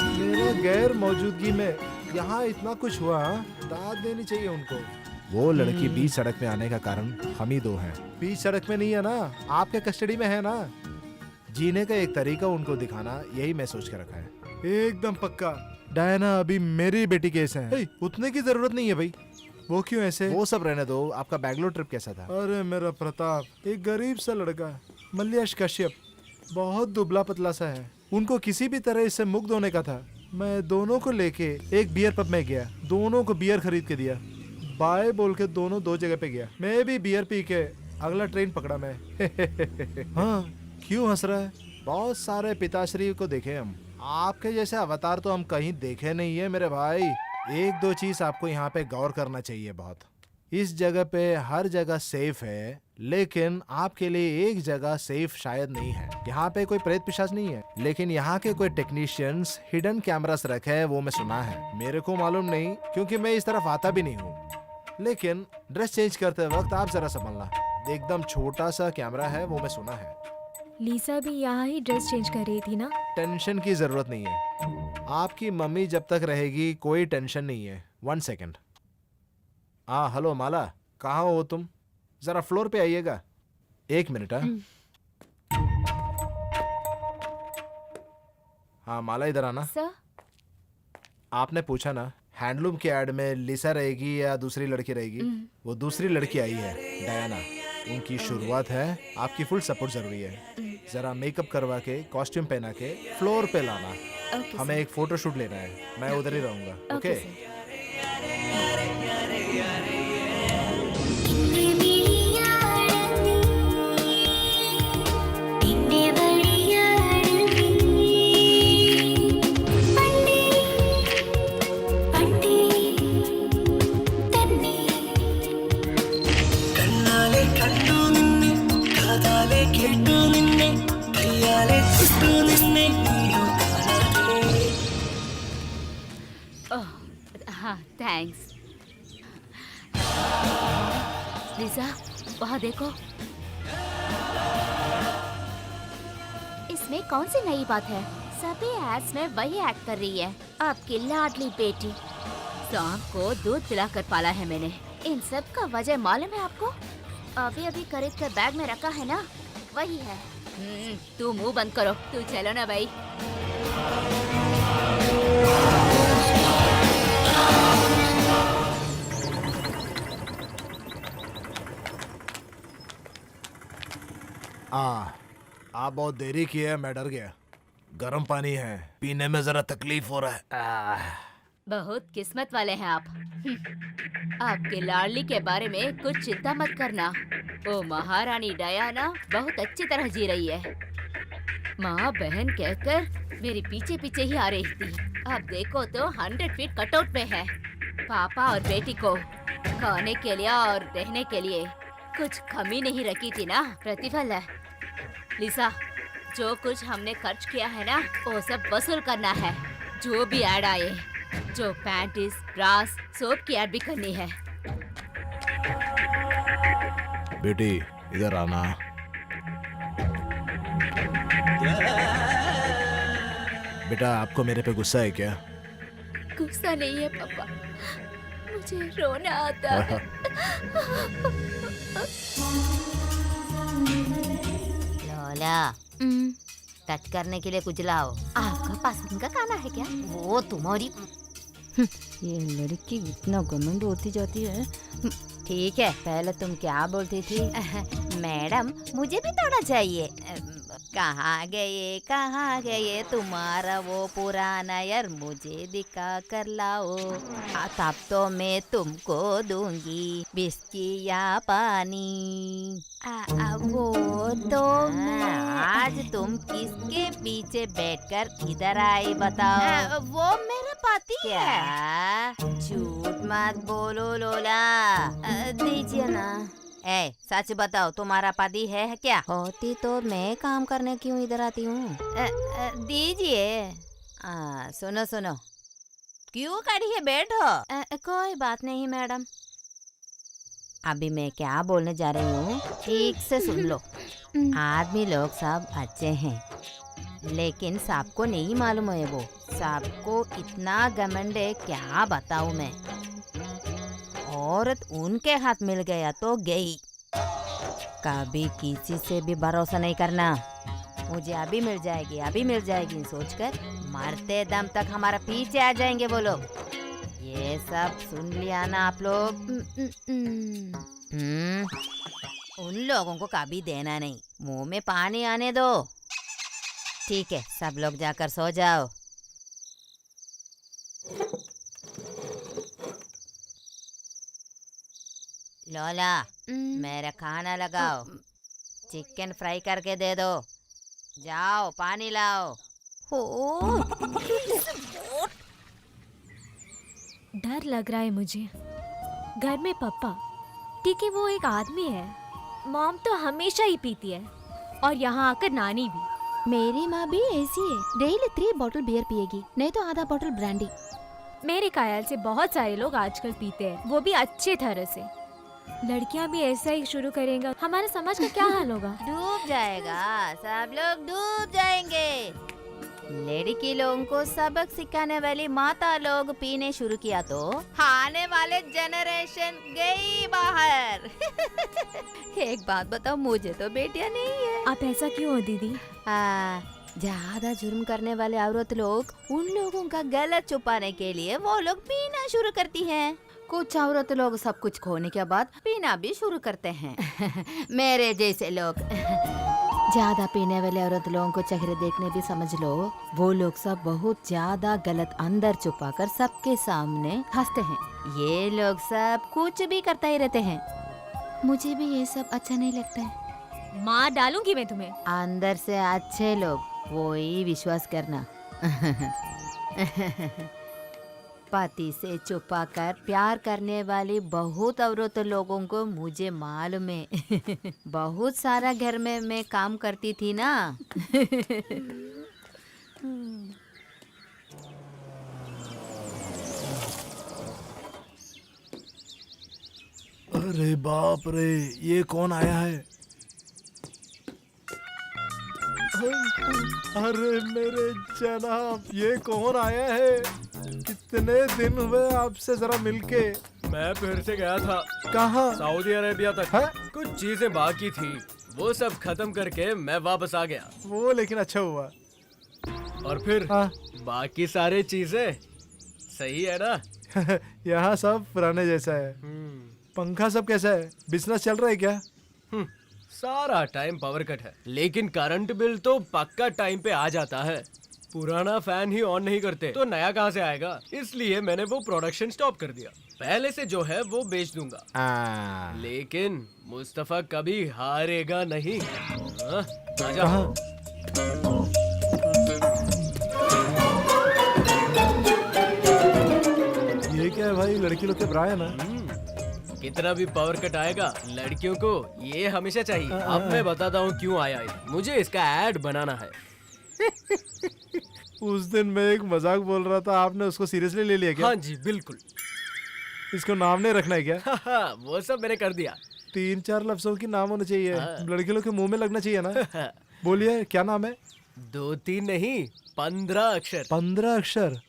मेरे गैर मौजूदगी में यहाँ इतना कुछ हुआ, दाद देनी चाहिए उनको। वो लड़की बीच सड़क में आने का कारण हम ही 2 हैं। बीच सड़क में नहीं है ना, आपके कस्टडी में है ना। जीने का एक तरीका उनको दिखाना, यही मैं सोच के रखा है। एकदम पक्का। डायना अभी मेरी बेटी केस है, उतने की जरूरत नहीं है भाई। वो क्यों ऐसे? वो सब रहने दो। आपका बैंगलोर ट्रिप कैसा था? अरे मेरा प्रताप, एक गरीब सा लड़का, मल्लेश कश्यप, बहुत दुबला पतला सा है। उनको किसी भी तरह इससे मुक्त होने का था। मैं दोनों को लेके एक बियर पब में गया, दोनों को बियर खरीद के दिया। बाय बोल के दोनों 2 जगह पे गया। मैं भी बियर पी के अगला ट्रेन पकड़ा मैं। हाँ, क्यों हंस रहा है? बहुत सारे पिताश्री को देखे हम, आपके जैसे अवतार तो हम कहीं देखे नहीं है मेरे भाई। 1-2 चीज आपको यहाँ पे गौर करना चाहिए बहुत। इस जगह पे हर जगह सेफ है, लेकिन आपके लिए एक जगह सेफ शायद नहीं है। यहाँ पे कोई प्रेत पिशाच नहीं है, लेकिन यहाँ के कोई टेक्नीशियंस हिडन कैमरास रखे हैं, वो मैं सुना है। मेरे को मालूम नहीं, क्योंकि मैं इस तरफ आता भी नहीं हूँ। लेकिन ड्रेस चेंज करते वक्त आप जरा संभलना, एकदम छोटा सा कैमरा है, वो मैं सुना है। लीसा भी यहाँ ही ड्रेस चेंज कर रही थी ना? टेंशन की जरूरत नहीं है, आपकी मम्मी जब तक रहेगी कोई टेंशन नहीं है। 1 सेकेंड। हेलो माला, कहाँ हो तुम? जरा फ्लोर पे आइएगा। 1 मिनट। हाँ माला, इधर आना। सर? आपने पूछा ना हैंडलूम के ऐड में लिसा रहेगी या दूसरी लड़की रहेगी? वो दूसरी लड़की आई है, डायना। उनकी शुरुआत है, आपकी फुल सपोर्ट जरूरी है। जरा मेकअप करवा के, कॉस्ट्यूम पहना के फ्लोर पे लाना। हमें एक फोटो शूट लेना है, मैं उधर ही रहूंगा। ओके? हाँ, थैंक्स। लिसा, वहाँ देखो। इसमें कौन सी नई बात है? सभी एड्स में वही एक्ट कर रही है, आपकी लाडली बेटी। सांप को दूध पिलाकर पाला है मैंने। इन सब का वजह मालूम है आपको? अभी अभी खरीद कर बैग में रखा है ना, वही है। तू मुंह बंद करो, तू चलो ना भाई। आप बहुत देरी की है, मैं डर गया। गर्म पानी है, पीने में जरा तकलीफ हो रहा है। बहुत किस्मत वाले हैं आप। आपके लाडली के बारे में कुछ चिंता मत करना। वो महारानी डायना बहुत अच्छी तरह जी रही है। माँ बहन कहकर मेरे पीछे पीछे ही आ रही थी। अब देखो तो 100 फीट कटआउट में है। पापा और बेटी को खाने के लिए और रहने के लिए कुछ कमी नहीं रखी थी ना। प्रतिफल है लिसा, जो कुछ हमने खर्च किया है ना, वो सब वसूल करना है। जो भी ऐड आए, जो पैंटीज, ब्रास, सोप की ऐड भी करनी है। बेटी इधर आना। बेटा, आपको मेरे पे गुस्सा है क्या? गुस्सा नहीं है पापा, मुझे रोना आता है। लोला, टच करने के लिए कुछ लाओ। आपका पसंद का खाना है क्या? वो तुम्हारी ये लड़की इतना घमंड होती जाती है। ठीक है, पहले तुम क्या बोलती थी? मैडम मुझे भी थोड़ा चाहिए। कहाँ गए तुम्हारा वो पुराना यार, मुझे दिखा कर लाओ। तब तो मैं तुमको दूंगी बिस्की या पानी। वो तो आज तुम किसके पीछे बैठकर इधर आई बताओ? वो मेरा पति है। झूठ मत बोलो लोला। दीजिए ना। ए, सच बताओ तुम्हारा पति है क्या? होती तो मैं काम करने क्यों इधर आती हूँ? दीजिए। सुनो सुनो, क्यों खड़ी है, बैठो। कोई बात नहीं मैडम। अभी मैं क्या बोलने जा रही हूँ, ठीक से सुन लो। आदमी लोग सब अच्छे हैं, लेकिन सबको नहीं मालूम है वो। सबको इतना घमंड है, क्या बताऊँ मैं। औरत उनके हाथ मिल गया तो गई। कभी किसी से भी भरोसा नहीं करना। मुझे अभी मिल जाएगी सोचकर मरते दम तक हमारा पीछे आ जाएंगे वो लोग। ये सब सुन लिया ना आप लोग? उन लोगों को कभी देना नहीं। मुंह में पानी आने दो। ठीक है, सब लोग जाकर सो जाओ। लोला, मेरा खाना लगाओ। चिकन फ्राई करके दे दो। जाओ पानी लाओ। हो डर लग रहा है मुझे। घर में पापा, ठीक है वो एक आदमी है। मॉम तो हमेशा ही पीती है, और यहाँ आकर नानी भी। मेरी माँ भी ऐसी है, डेली 3 बॉटल बियर पिएगी, नहीं तो आधा बॉटल ब्रांडी। मेरे ख्याल से बहुत सारे लोग आजकल पीते हैं, वो भी अच्छे तरह से। लड़कियां भी ऐसा ही शुरू करेंगे, हमारे समाज का क्या हाल होगा? डूब जाएगा, सब लोग डूब जाएंगे। लड़की लोगों को सबक सिखाने वाली माता लोग पीने शुरू किया तो आने वाले जनरेशन गई बाहर। एक बात बताओ, मुझे तो बेटियां नहीं है। आप ऐसा क्यों हो दीदी? ज्यादा जुर्म करने वाले औरत लोग उन लोगों का गलत छुपाने के लिए वो लोग पीना शुरू करती हैं। कुछ औरत लोग सब कुछ खोने के बाद पीना भी शुरू करते हैं। मेरे जैसे लोग। ज्यादा पीने वाले औरत लोगों को चेहरे देखने भी समझ लो। वो लोग सब बहुत ज्यादा गलत अंदर छुपाकर सबके सामने हंसते हैं। ये लोग सब कुछ भी करता ही रहते हैं। मुझे भी ये सब अच्छा नहीं लगता है। मार डालूंगी मैं तुम्हें। अंदर से अच्छे लोग, वो ही विश्वास करना। पति से छुपा कर प्यार करने वाली बहुत औरत लोगों को मुझे मालूम है। बहुत सारा घर में मैं काम करती थी ना। अरे बाप रे, ये कौन आया है? अरे मेरे जनाब, ये कौन आया है? कितने दिन हुए आपसे जरा मिलके। मैं फिर से गया था। कहाँ? सऊदी अरेबिया तक। है? कुछ चीजें बाकी थी, वो सब खत्म करके मैं वापस आ गया। वो लेकिन अच्छा हुआ। और फिर हाँ। बाकी सारे चीजें सही है ना? यहाँ सब पुराने जैसा है। पंखा सब कैसा है? बिजनेस चल रहा है क्या? सारा टाइम पावर कट है, लेकिन करंट बिल तो पक्का टाइम पे आ जाता है। पुराना फैन ही ऑन नहीं करते तो नया कहाँ से आएगा? इसलिए मैंने वो प्रोडक्शन स्टॉप कर दिया। पहले से जो है वो बेच दूंगा। लेकिन मुस्तफा कभी हारेगा नहीं। आजा। ये क्या है भाई? लड़की लोग के ब्रा है ना? कितना भी पावर कट आएगा, लड़कियों को ये हमेशा चाहिए। अब मैं बताता हूँ क्यों आया है। मुझे इसका ऐड बनाना है। उस दिन मैं एक मजाक बोल रहा था, आपने उसको सीरियसली ले लिया क्या? हाँ जी बिल्कुल। इसको नाम नहीं रखना है क्या? वो सब मैंने कर दिया। 3-4 लफ्जों की नाम होने चाहिए। लड़के लोग के मुंह में लगना चाहिए ना। बोलिए, क्या नाम है? 2-3 नहीं, 15 अक्षर। 15 अक्षर?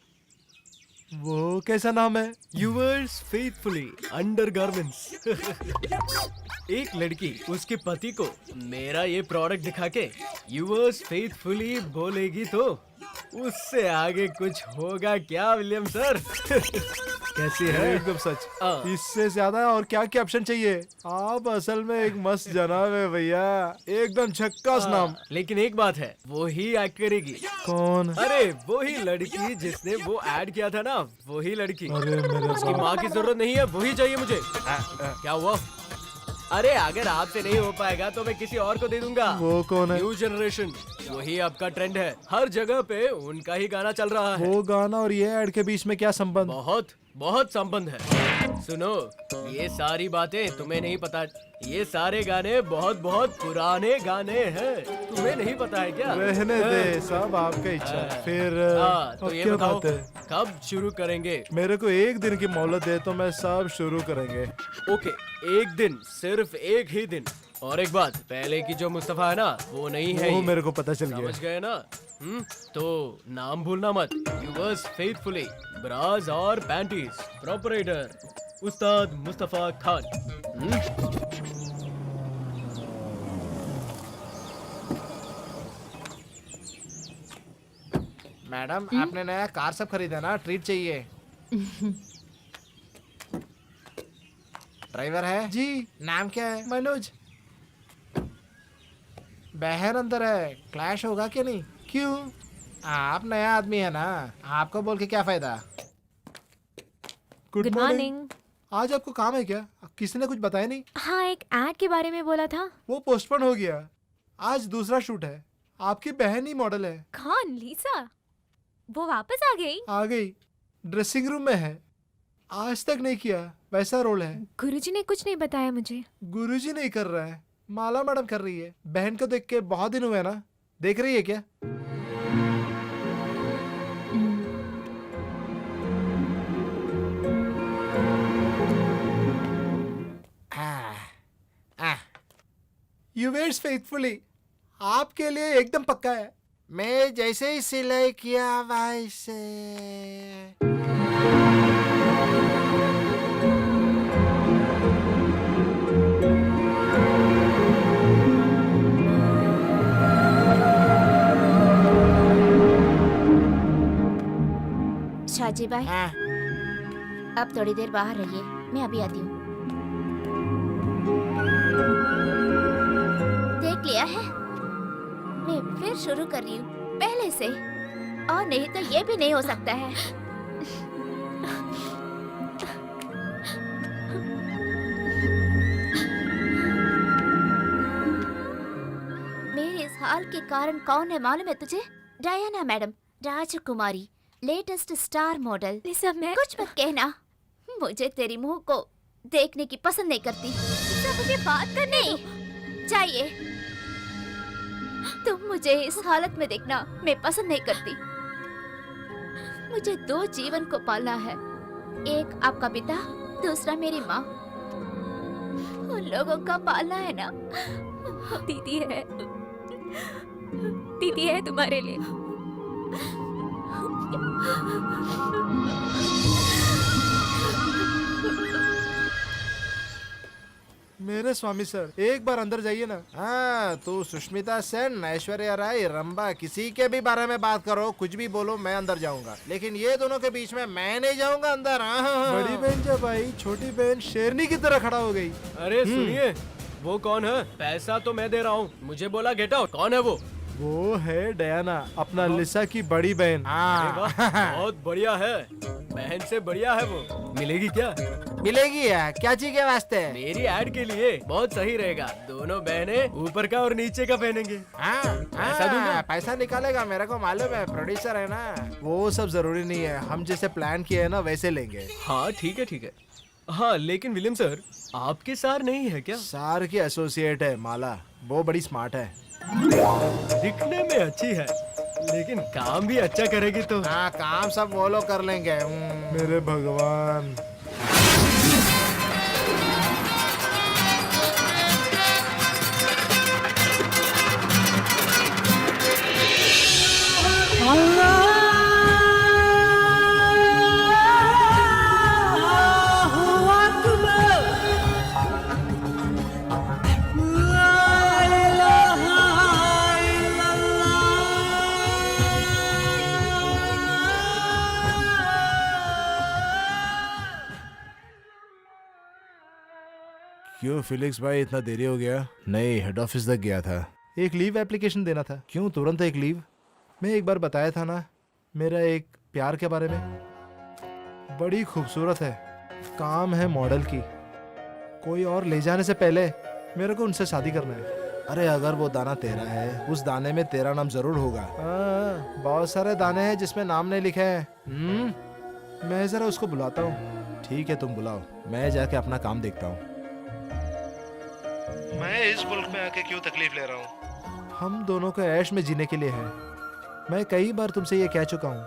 वो कैसा नाम है? Yours faithfully undergarments. एक लड़की उसके पति को मेरा ये प्रोडक्ट दिखा के यूवर्स फेथफुली बोलेगी तो उससे आगे कुछ होगा क्या विलियम सर? कैसी है? एकदम सच। हाँ। इससे ज्यादा और क्या क्या ऑप्शन चाहिए? आप असल में एक मस्त जनाब है भैया, एकदम झक्कास नाम। लेकिन एक बात है, वो ही एक्ट करेगी। कौन? अरे वो ही लड़की जिसने वो ऐड किया था ना, वो ही लड़की। अरे मेरे उसकी बाप। माँ की जरूरत नहीं है, वही चाहिए मुझे। क्या हुआ? अरे अगर आपसे नहीं हो पाएगा तो मैं किसी और को दे दूंगा। वो कौन है? न्यू जनरेशन, वही आपका ट्रेंड है। हर जगह पे उनका ही गाना चल रहा है। वो गाना और ये ऐड के बीच में क्या संबंध? बहुत बहुत संबंध है। सुनो, ये सारी बातें तुम्हें नहीं पता। ये सारे गाने बहुत बहुत पुराने गाने हैं, तुम्हें नहीं पता है क्या? रहने दे, सब आपका इच्छा है। फिर हाँ, तो अब ये क्या बताओ बात है? कब शुरू करेंगे? मेरे को एक दिन की मोहलत दे तो मैं सब शुरू करेंगे। ओके, एक दिन, सिर्फ एक ही दिन। और एक बात, पहले की जो मुस्तफा है ना, वो नहीं है वो ये। मेरे को पता चल गया। समझ गए ना? तो नाम भूलना मत। यूवर्स फेथफुली, ब्राज और पैंटीज, प्रोपरेटर उस्ताद मुस्तफा खान। मैडम, आपने नया कार सब खरीदा ना, ट्रीट चाहिए। ड्राइवर है जी। नाम क्या है? मनोज। बहन अंदर है, क्लैश होगा क्या? नहीं। क्यों? आप नया आदमी है ना, आपको बोल के क्या फायदा? Good morning. आज आपको काम है क्या? किसी ने कुछ बताया नहीं? हाँ, एक ऐड के बारे में बोला था। वो पोस्टपोन हो गया। आज दूसरा शूट है। आपकी बहन ही मॉडल है। कौन? लीसा? वो वापस आ गई? आ गई, ड्रेसिंग रूम में है। आज तक नहीं किया वैसा रोल है। गुरुजी ने कुछ नहीं बताया मुझे। गुरुजी नहीं कर रहा है, माला मैडम कर रही है। बहन को देख के बहुत दिन हुए ना, देख रही है क्या? यू वेट्स फेथफुली, आपके लिए एकदम पक्का है। मैं जैसे ही सिलाई किया वैसे। शाहजी भाई, अब थोड़ी देर बाहर रहिए, मैं अभी आती हूँ। देख लिया है, मैं फिर शुरू कर रही हूँ पहले से, और नहीं तो ये भी नहीं हो सकता है। मेरे इस हाल के कारण कौन है मालूम है तुझे? डायना मैडम, राजकुमारी, लेटेस्ट स्टार मॉडल। लिसा, मैं कुछ मत कहना, मुझे तेरी मुंह को देखने की पसंद नहीं करती। लिसा, मुझे बात करनी चाहिए। तुम मुझे इस हालत में देखना मैं पसंद नहीं करती। मुझे दो जीवन को पालना है, एक आपका पिता, दूसरा मेरी माँ। उन लोगों का पालना है ना। दीदी है, दीदी है तुम्हारे लिए। मेरे स्वामी सर, एक बार अंदर जाइए ना। हाँ, तू सुष्मिता सेन, ऐश्वर्या राय, रंबा, किसी के भी बारे में बात करो, कुछ भी बोलो, मैं अंदर जाऊंगा। लेकिन ये दोनों के बीच में मैं नहीं जाऊंगा अंदर। बड़ी बहन जब आई, छोटी बहन शेरनी की तरह खड़ा हो गई। अरे सुनिए, वो कौन है? पैसा तो मैं दे रहा हूँ, मुझे बोला गेट आउट। कौन है वो? वो है डयाना, अपना लिसा की बड़ी बहन। अरे वाह, बहुत बढ़िया है, बहन से बढ़िया है वो। मिलेगी क्या? मिलेगी यार, क्या चीज के वास्ते? मेरी ऐड के लिए बहुत सही रहेगा। दोनों बहनें ऊपर का और नीचे का पहनेंगे। पैसा दूंगा। पैसा निकालेगा, मेरे को मालूम है, प्रोड्यूसर है ना। वो सब जरूरी नहीं है, हम जैसे प्लान किए है ना वैसे लेंगे। हाँ ठीक है ठीक है। हाँ लेकिन विलियम सर, आपके सार नहीं है क्या? सार की एसोसिएट है माला, वो बड़ी स्मार्ट है। दिखने में अच्छी है, लेकिन काम भी अच्छा करेगी तो। हाँ, काम सब वो लोग कर लेंगे। मेरे भगवान। क्यों फिलिक्स भाई, इतना देरी हो गया? नहीं, हेड ऑफिस तक गया था। एक लीव एप्लीकेशन देना था। क्यों तुरंत एक लीव? मैं एक बार बताया था ना मेरा एक प्यार के बारे में। बड़ी खूबसूरत है, काम है मॉडल की। कोई और ले जाने से पहले मेरे को उनसे शादी करना है। अरे अगर वो दाना तेरा है, उस दाने में तेरा नाम जरूर होगा। हाँ, बहुत सारे दाने हैं जिसमें नाम नहीं लिखे हैं। मैं जरा उसको बुलाता हूँ। ठीक है, तुम बुलाओ, मैं जाके अपना काम देखता हूँ। मैं इस मुल्क में आके क्यों तकलीफ ले रहा हूँ? हम दोनों को ऐश में जीने के लिए है। मैं कई बार तुमसे ये कह चुका हूँ,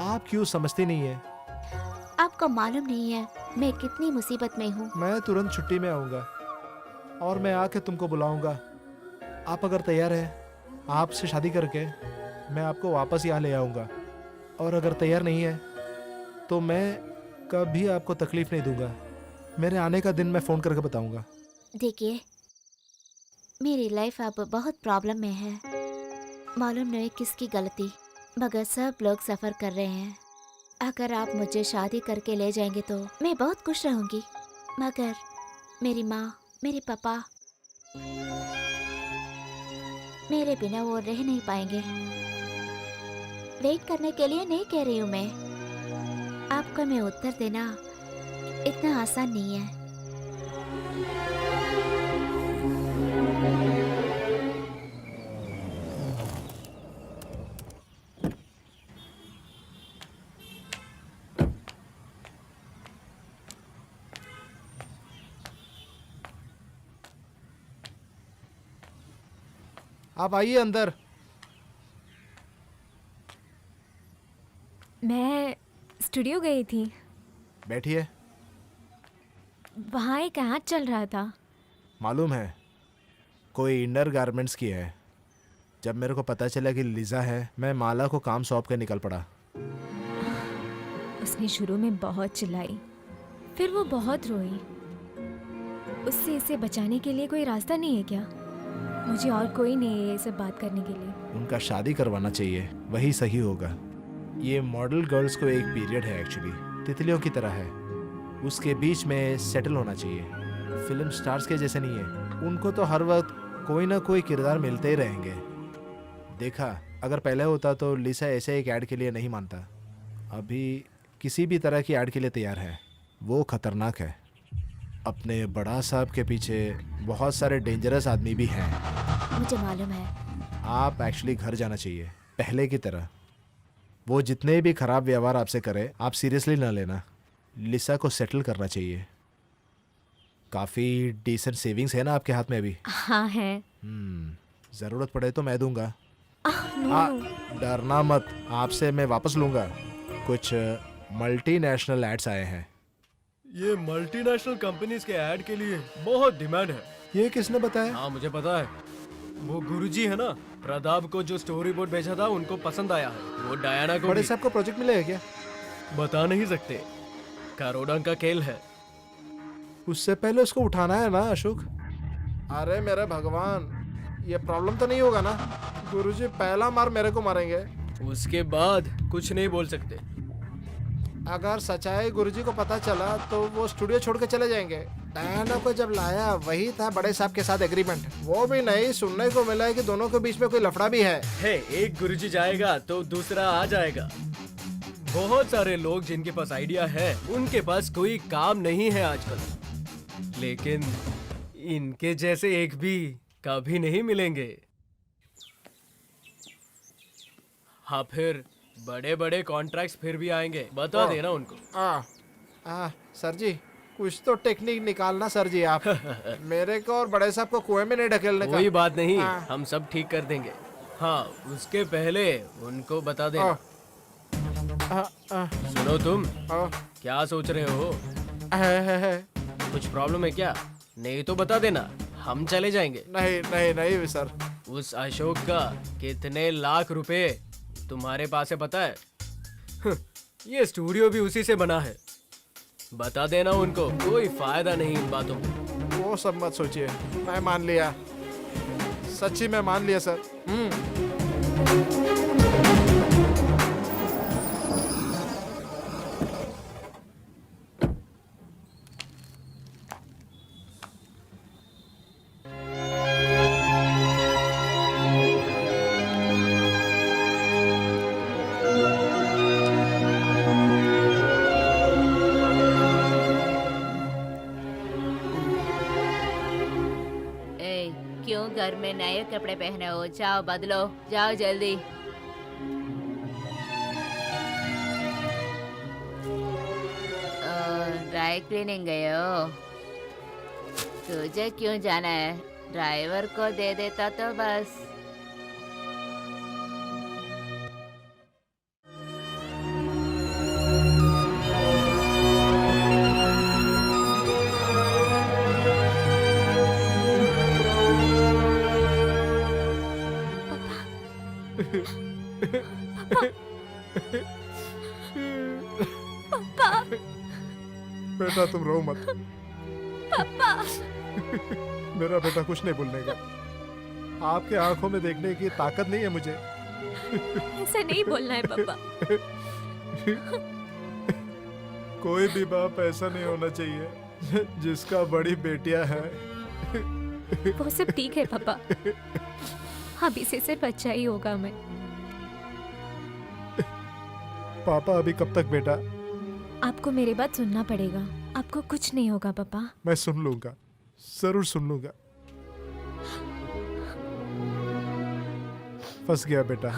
आप क्यों समझती नहीं है? आपको मालूम नहीं है मैं कितनी मुसीबत में हूँ। मैं तुरंत छुट्टी में आऊँगा और मैं आके तुमको बुलाऊंगा। आप अगर तैयार हैं, आपसे शादी करके मैं आपको वापस यहाँ ले आऊँगा। और अगर तैयार नहीं है तो मैं कभी आपको तकलीफ नहीं दूंगा। मेरे आने का दिन मैं फ़ोन करके बताऊंगा। देखिए, मेरी लाइफ अब बहुत प्रॉब्लम में है। मालूम नहीं किसकी गलती, मगर सब लोग सफ़र कर रहे हैं। अगर आप मुझे शादी करके ले जाएंगे तो मैं बहुत खुश रहूंगी, मगर मेरी माँ, मेरे पापा, मेरे बिना वो रह नहीं पाएंगे। वेट करने के लिए नहीं कह रही हूँ मैं, आपको मैं उत्तर देना इतना आसान नहीं है। आप आइए अंदर। मैं स्टूडियो गई थी, बैठिए। वहाँ एक ऐड चल रहा था। मालूम है, कोई इनर गारमेंट्स की है। जब मेरे को पता चला कि लिजा है, मैं माला को काम सौंप के निकल पड़ा। उसने शुरू में बहुत चिल्लाई, फिर वो बहुत रोई। उससे इसे बचाने के लिए कोई रास्ता नहीं है क्या? मुझे और कोई नहीं है ये सब बात करने के लिए। उनका शादी करवाना चाहिए, वही सही होगा। ये मॉडल गर्ल्स को एक पीरियड है एक्चुअली, तितलियों की तरह है। उसके बीच में सेटल होना चाहिए। फिल्म स्टार्स के जैसे नहीं है, उनको तो हर वक्त कोई ना कोई किरदार मिलते ही रहेंगे। देखा, अगर पहले होता तो लिसा ऐसे एक ऐड के लिए नहीं मानता। अभी किसी भी तरह की ऐड के लिए तैयार है। वो खतरनाक है। अपने बड़ा साहब के पीछे बहुत सारे डेंजरस आदमी भी हैं। मुझे मालूम है। आप एक्चुअली घर जाना चाहिए, पहले की तरह। वो जितने भी खराब व्यवहार आपसे करे, आप सीरियसली ना लेना। लिसा को सेटल करना चाहिए। काफ़ी डिसेंट सेविंग्स है ना आपके हाथ में अभी? हाँ है। ज़रूरत पड़े तो मैं दूंगा। नो। डरना मत, आपसे मैं वापस लूँगा। कुछ मल्टीनेशनल एड्स आए हैं। ये मल्टीनेशनल कंपनीज के ऐड के लिए बहुत डिमांड है। ये किसने बताया? हाँ मुझे पता है। वो गुरुजी है ना, प्रताप को जो स्टोरी बोर्ड भेजा था उनको पसंद आया है। वो डायना को बड़े भी। साहब को प्रोजेक्ट मिलेगा क्या? बता नहीं सकते, करोड़ों का खेल है। उससे पहले उसको उठाना है ना अशोक। अरे मेरे भगवान, ये प्रॉब्लम तो नहीं होगा ना? गुरुजी पहला मार मेरे को मारेंगे। उसके बाद कुछ नहीं बोल सकते। अगर सच्चाई गुरुजी को पता चला तो वो स्टूडियो छोड़ के चले जाएंगे। डायना को जब लाया वही था बड़े साहब के साथ एग्रीमेंट। वो भी नहीं, सुनने को मिला है कि दोनों के बीच में कोई लफड़ा भी है। एक गुरुजी जाएगा तो दूसरा आ जाएगा। बहुत सारे लोग जिनके पास आइडिया है, उनके पास कोई काम नहीं है आजकल। लेकिन इनके जैसे एक भी कभी नहीं मिलेंगे। हाँ, फिर बड़े बड़े कॉन्ट्रैक्ट्स फिर भी आएंगे, बता देना उनको। सर जी, कुछ तो टेक्निक निकालना सर जी आप। मेरे को और बड़े साहब को कुएं में नहीं ढकेलने का। कोई बात नहीं, हम सब ठीक कर देंगे। हाँ, उसके पहले उनको बता देना। सुनो तुम, क्या सोच रहे हो? कुछ प्रॉब्लम है क्या? नहीं तो बता देना, हम चले जाएंगे। नहीं नहीं नहीं सर। उस अशोक का कितने लाख रुपए तुम्हारे पास है पता है? ये स्टूडियो भी उसी से बना है। बता देना उनको, कोई फायदा नहीं इन बातों में। वो सब मत सोचिए, मैं मान लिया। सच्ची मैं मान लिया सर। क्यों घर में नए कपड़े पहने हो? जाओ बदलो, जाओ जल्दी। ड्राई क्लीनिंग गए हो? तुझे क्यों जाना है? ड्राइवर को दे देता तो बस। बेटा तुम रो मत। मेरा बेटा कुछ नहीं बोलने का। आपके आंखों में देखने की ताकत नहीं है मुझे। ऐसा नहीं बोलना है पापा। कोई भी बाप ऐसा नहीं होना चाहिए जिसका बड़ी बेटियां है। वो सब ठीक है पापा, अभी से सिर्फ अच्छा ही होगा मैं। पापा अभी कब तक बेटा? आपको मेरी बात सुनना पड़ेगा। आपको कुछ नहीं होगा पापा। मैं सुन लूंगा, जरूर सुन लूंगा। फंस गया बेटा।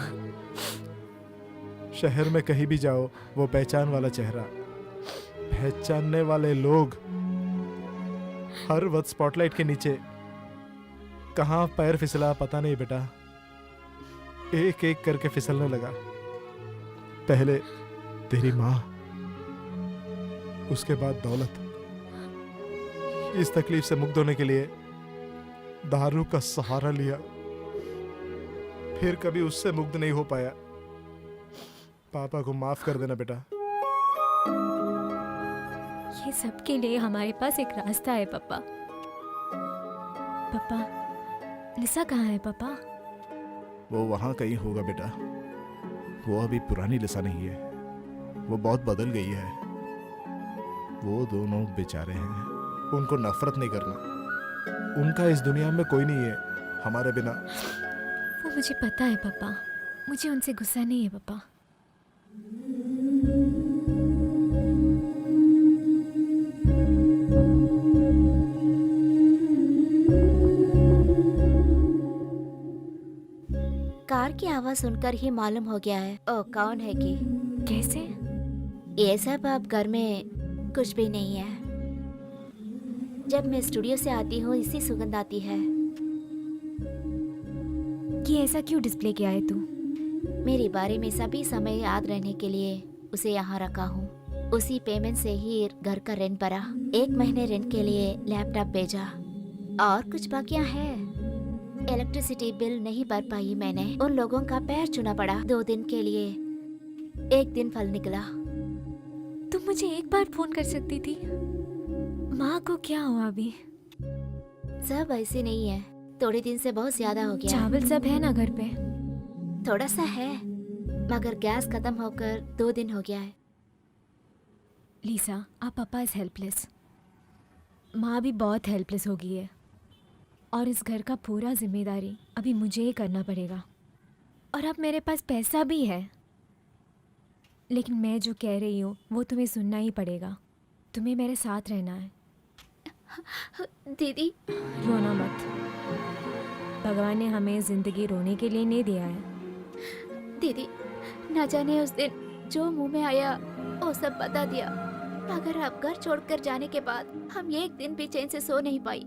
शहर में कहीं भी जाओ वो पहचान वाला चेहरा, पहचानने वाले लोग, हर वक्त स्पॉटलाइट के नीचे। कहाँ पैर फिसला पता नहीं बेटा। एक एक करके फिसलने लगा। पहले तेरी माँ, उसके बाद दौलत। इस तकलीफ से मुक्त होने के लिए दारू का सहारा लिया, फिर कभी उससे मुक्त नहीं हो पाया। पापा को माफ कर देना बेटा। ये सब के लिए हमारे पास एक रास्ता है पापा। पापा, लिसा कहाँ है पापा? वो वहां कहीं होगा बेटा। वो अभी पुरानी लिसा नहीं है, वो बहुत बदल गई है। वो दोनों बेचारे हैं, उनको नफरत नहीं करना। उनका इस दुनिया में कोई नहीं है हमारे बिना। वो मुझे पता है पापा, मुझे उनसे गुस्सा नहीं है पापा। कार की आवाज सुनकर ही मालूम हो गया है ओ कौन है कि। कैसे? ये सब अब घर में कुछ भी नहीं है। जब मैं स्टूडियो से आती हूँ इसी सुगंध आती है। कि ऐसा क्यों डिस्प्ले किया है तू? मेरे बारे में सभी समय याद रहने के लिए उसे यहाँ रखा हूँ। उसी पेमेंट से ही घर का रेंट भरा, 1 महीने रेंट के लिए लैपटॉप भेजा, और कुछ बाकियाँ हैं। इलेक्ट्रिसिटी बिल नहीं भर पाई मैंने। उन लोगों का पैर छूना पड़ा 2 दिन के लिए। 1 दिन फल निकला। तुम मुझे एक बार फोन कर सकती थी। माँ को क्या हुआ अभी? सब ऐसे नहीं है, थोड़े दिन से बहुत ज्यादा हो गया। चावल सब है ना घर पे? थोड़ा सा है, मगर गैस खत्म होकर 2 दिन हो गया है। लीसा, आप पापा इज हेल्पलेस। माँ भी बहुत हेल्पलेस हो गई है, और इस घर का पूरा जिम्मेदारी अभी मुझे ही करना पड़ेगा। और अब मेरे पास पैसा भी है, लेकिन मैं जो कह रही हूँ वो तुम्हें सुनना ही पड़ेगा। तुम्हें मेरे साथ रहना है। दीदी, रोना मत। भगवान ने हमें ज़िंदगी रोने के लिए नहीं दिया है। दीदी, न जाने उस दिन जो मुंह में आया वो सब बता दिया, मगर अब घर छोड़कर जाने के बाद हम 1 दिन भी चैन से सो नहीं पाई।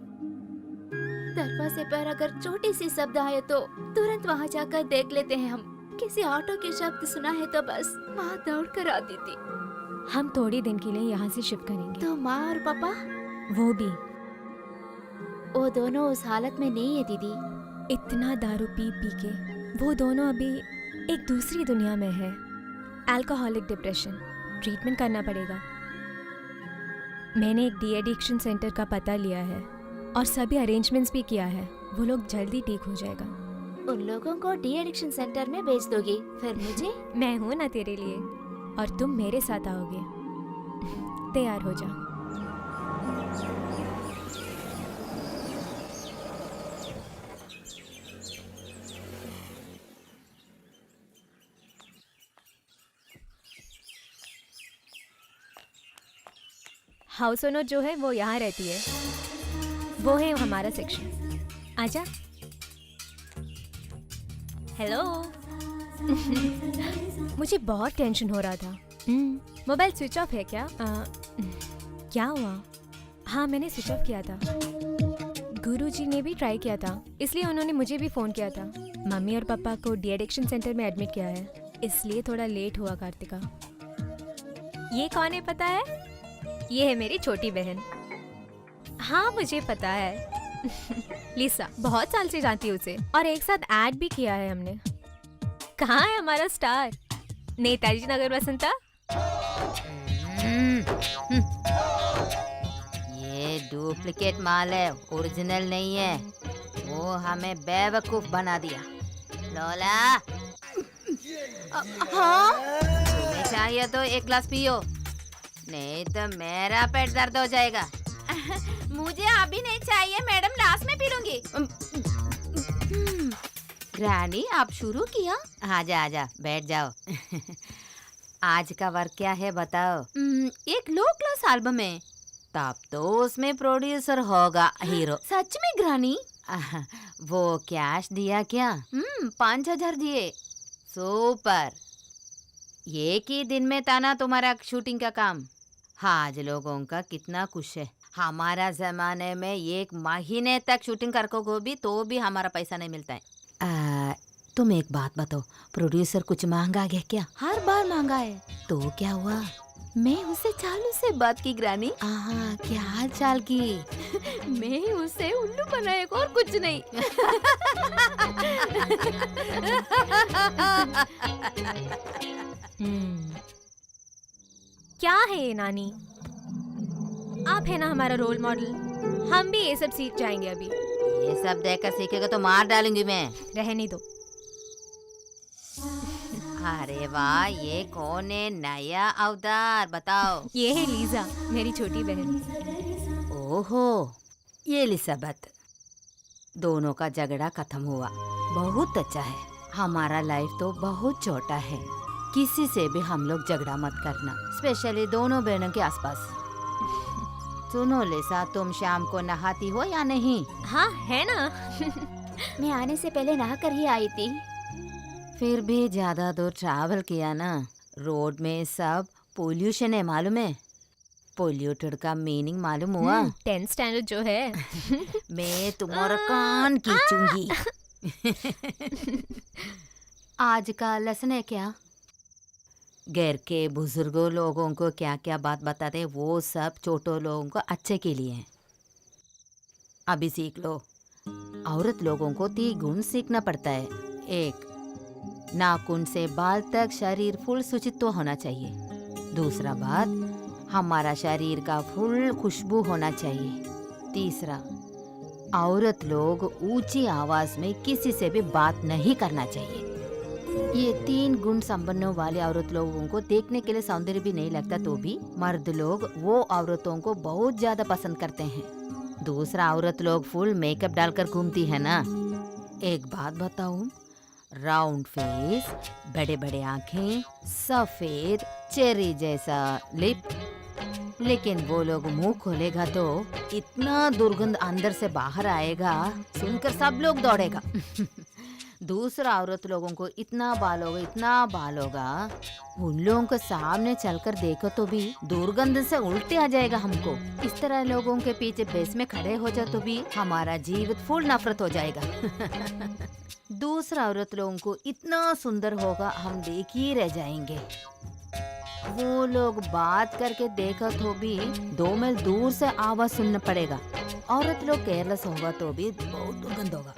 दरवाजे पर अगर छोटी सी शब्द आए तो तुरंत वहाँ जाकर देख लेते हैं हम। किसी ऑटो के शब्द सुना है तो बस माँ दौड़ कर आती थी। हम थोड़ी दिन के लिए यहाँ से शिफ्ट करेंगे। तो माँ और पापा? वो भी। वो दोनों उस हालत में नहीं है दीदी। इतना दारू पी पी के वो दोनों अभी एक दूसरी दुनिया में है। अल्कोहलिक डिप्रेशन, ट्रीटमेंट करना पड़ेगा। मैंने एक डी एडिक्शन सेंटर का पता लिया है और सभी अरेंजमेंट्स भी किया है। वो लोग जल्दी ठीक हो जाएगा। उन लोगों को डी एडिक्शन सेंटर में भेज दोगी, फिर मुझे? मैं हूँ ना तेरे लिए, और तुम मेरे साथ आओगे। तैयार हो जा। हाउस ओनर जो है वो यहाँ रहती है। वो है हमारा सेक्शन। आजा। हेलो। मुझे बहुत टेंशन हो रहा था। मोबाइल स्विच ऑफ है क्या? क्या हुआ? हाँ, मैंने स्विच ऑफ किया था। गुरुजी ने भी ट्राई किया था, इसलिए उन्होंने मुझे भी फ़ोन किया था। मम्मी और पापा को डी एडिक्शन सेंटर में एडमिट किया है, इसलिए थोड़ा लेट हुआ। कार्तिका, ये कौन है पता है? ये है मेरी छोटी बहन। हाँ, मुझे पता है। लिसा, बहुत साल से जानती हूँ उसे, और एक साथ ऐड भी किया है हमने। कहाँ है हमारा स्टार? नेताजी नगर बसंता। ये डुप्लीकेट माल है, ओरिजिनल नहीं है। वो हमें बेवकूफ बना दिया। लोला, हाँ, तुम्हें चाहिए तो एक ग्लास पियो, नहीं तो मेरा पेट दर्द हो जाएगा। मुझे अभी नहीं चाहिए मैडम, लास्ट में पी लूंगी। ग्रैनी, आप शुरू किया? आजा आजा, बैठ जाओ। आज का वर्क क्या है बताओ? एक लो क्लास एल्बम है, तब तो उसमें प्रोड्यूसर होगा हीरो। सच में ग्रानी? वो कैश दिया क्या? 5,000 दिए। सुपर। एक ही दिन में था ना तुम्हारा शूटिंग का काम? आज लोगों का कितना खुश है। हमारा जमाने में 1 महीने तक शूटिंग करको भी तो भी हमारा पैसा नहीं मिलता है। तुम एक बात बताओ, प्रोड्यूसर कुछ मांगा है क्या? हर बार मांगा है। तो क्या हुआ? मैं उससे चालू से बात की ग्रानी। क्या हाल चाल की? मैं उसे उल्लू बनाए और कुछ नहीं। क्या है ये नानी? आप है ना हमारा रोल मॉडल, हम भी ये सब सीख जाएंगे अभी। ये सब देखकर सीखेगा तो मार डालूंगी मैं। रहने दो। अरे वाह, ये कौन है नया अवतार? बताओ। ये है लीजा, मेरी छोटी बहन। ओहो, ये एलिजाबेथ। दोनों का झगड़ा खत्म हुआ, बहुत अच्छा है। हमारा लाइफ तो बहुत छोटा है, किसी से भी हम लोग झगड़ा मत करना, स्पेशली दोनों बहनों के आसपास। सुनो लिसा, तुम शाम को नहाती हो या नहीं? हाँ, है ना। मैं आने से पहले नहा कर ही आई थी। फिर भी ज्यादा दूर ट्रैवल किया ना, रोड में सब पोल्यूशन है, मालूम है? पोल्यूटेड का मीनिंग मालूम हुआ? 10th स्टैंडर्ड जो है। मैं तुम्हारा कान खींचूंगी। आज का लेसन है क्या? घर के बुजुर्गों लोगों को क्या क्या बात बताते हैं, वो सब छोटों लोगों को अच्छे के लिए है। अभी सीख लो। औरत लोगों को 3 गुण सीखना पड़ता है। 1, नाखून से बाल तक शरीर फुल शुचित्व होना चाहिए। दूसरा बात, हमारा शरीर का फुल खुशबू होना चाहिए। तीसरा, औरत लोग ऊंची आवाज में किसी से भी बात नहीं करना चाहिए। ये 3 गुण संपन्न वाले औरत लोगों को देखने के लिए सौंदर्य भी नहीं लगता, तो भी मर्द लोग वो औरतों को बहुत ज्यादा पसंद करते हैं। दूसरा, औरत लोग फुल मेकअप डालकर घूमती है ना। एक बात बताऊं, राउंड फेस, बड़े बड़े आंखें, सफेद चेरी जैसा लिप, लेकिन वो लोग मुंह खोलेगा तो इतना दुर्गंध अंदर से बाहर आएगा, सुनकर सब लोग दौड़ेगा। दूसरा, औरत लोगों को इतना बाल होगा, उन लोगों के सामने चलकर देखो तो भी दुर्गंध से उल्टे आ जाएगा हमको। इस तरह लोगों के पीछे बेस में खड़े हो जाओ तो भी हमारा जीवित फुल नफरत हो जाएगा। दूसरा, औरत लोगों को इतना सुंदर होगा, हम देख ही रह जाएंगे। वो लोग बात करके देखो तो भी 2 मील दूर से आवाज सुनना पड़ेगा। औरत लोग केयरलेस होगा तो भी बहुत दुर्गंध होगा।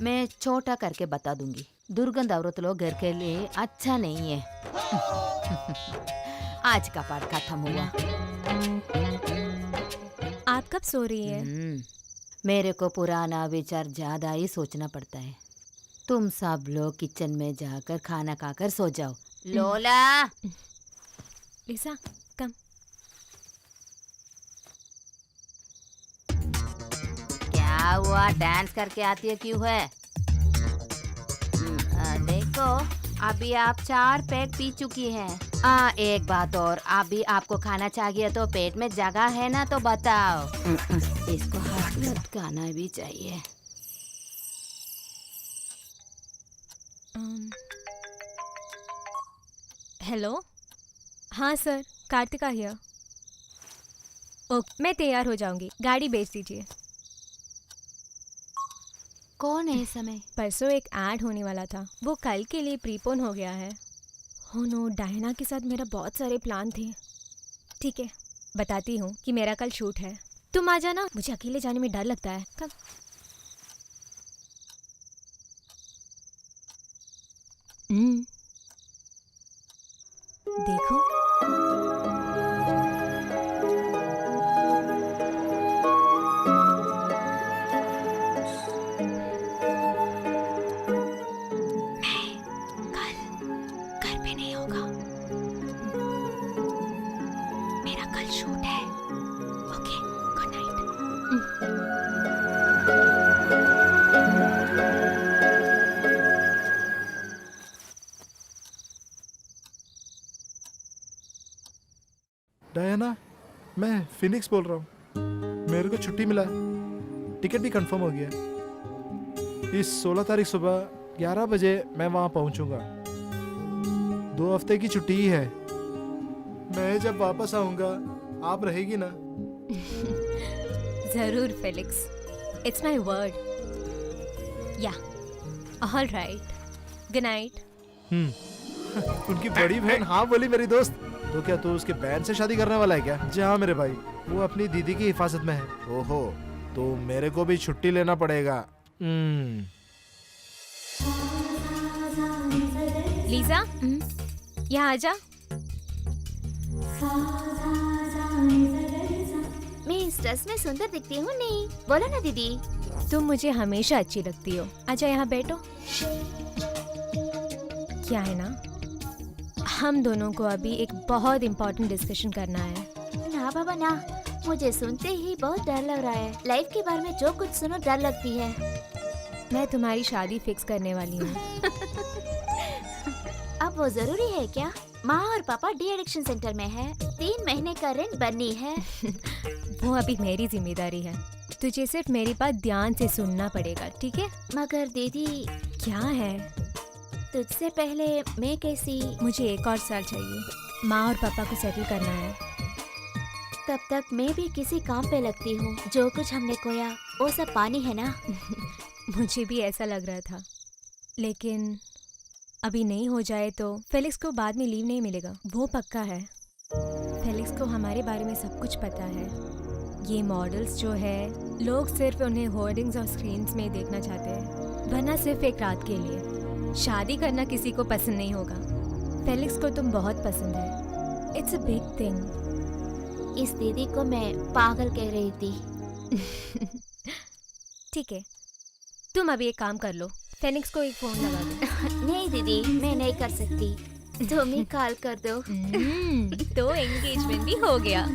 मैं छोटा करके बता दूंगी, दुर्गंध औरत लोग घर के लिए अच्छा नहीं है। आज का पाठ खत्म हुआ। आप कब सो रही है? मेरे को पुराना विचार ज्यादा ही सोचना पड़ता है। तुम सब लोग किचन में जाकर खाना खाकर सो जाओ। लोला, लिसा, कम। क्या हुआ? डांस करके आती है क्यों है? देखो, अभी आप 4 पैक पी चुकी हैं। एक बात और, अभी आपको खाना चाहिए तो पेट में जगह है ना, तो बताओ। इसको हाथ लटकाना भी चाहिए। हेलो, हाँ सर, कार्तिका हियर। ओके, मैं तैयार हो जाऊंगी, गाड़ी भेज दीजिए। कौन है इस समय? परसों एक ऐड होने वाला था, वो कल के लिए प्रीपोन हो गया है। हो नो, डायना के साथ मेरा बहुत सारे प्लान थे। ठीक है, बताती हूँ कि मेरा कल शूट है, तुम आ जाना। मुझे अकेले जाने में डर लगता है। कब? देखो, घर पे नहीं होगा, मेरा कल शूट है। Okay, good night. डायना, मैं फिनिक्स बोल रहा हूँ। मेरे को छुट्टी मिला है, टिकट भी कंफर्म हो गया है। इस 16 तारीख सुबह 11 बजे मैं वहाँ पहुँचूँगा। 2 हफ्ते की छुट्टी ही है। मैं जब वापस आऊँगा आप रहेगी ना? जरूर फेलिक्स, इट्स माय वर्ड। या, ऑल राइट, गुड नाइट। उनकी बड़ी बहन हाँ बोली मेरी दोस्त। तो क्या तू उसके बहन से शादी करने वाला है क्या? जी हाँ मेरे भाई, वो अपनी दीदी की हिफाजत में है। ओहो, तो मेरे को भी छुट्टी लेना पड़ेगा। लीजा, यहाँ आजा। मैं इस ड्रेस में सुंदर दिखती हूँ नहीं? बोला ना दीदी। तुम मुझे हमेशा अच्छी लगती हो। आजा, यहाँ बैठो। क्या है ना, हम दोनों को अभी एक बहुत इम्पोर्टेंट डिस्कशन करना है। ना बाबा ना, मुझे सुनते ही बहुत डर लग रहा है। लाइफ के बारे में जो कुछ सुनो डर लगती है। मैं तुम्हारी शादी फिक्स करने वाली हूँ। अब वो जरूरी है क्या? माँ और पापा डी एडिक्शन सेंटर में है, 3 महीने का रेंट बननी है। वो अभी मेरी जिम्मेदारी है, तुझे सिर्फ मेरी बात ध्यान से सुनना पड़ेगा, ठीक है? मगर दीदी, क्या है? तुझसे पहले मैं कैसी? मुझे 1 और साल चाहिए, माँ और पापा को सेटल करना है। तब तक मैं भी किसी काम पे लगती हूँ। जो कुछ हमने खोया वो सब पानी है ना। मुझे भी ऐसा लग रहा था, लेकिन अभी नहीं हो जाए तो फेलिक्स को बाद में लीव नहीं मिलेगा, वो पक्का है। फेलिक्स को हमारे बारे में सब कुछ पता है। ये मॉडल्स जो है, लोग सिर्फ उन्हें होर्डिंग्स और स्क्रीन्स में देखना चाहते हैं, वरना सिर्फ एक रात के लिए। शादी करना किसी को पसंद नहीं होगा। फेलिक्स को तुम बहुत पसंद है, इट्स अ बिग थिंग। इस दीदी को मैं पागल कह रही थी। ठीक है, तुम अभी एक काम कर लो, फेनिक्स को एक फोन लगा दो। नहीं दीदी, मैं नहीं कर सकती, तुम ही कॉल कर दो। तो एंगेजमेंट भी हो गया।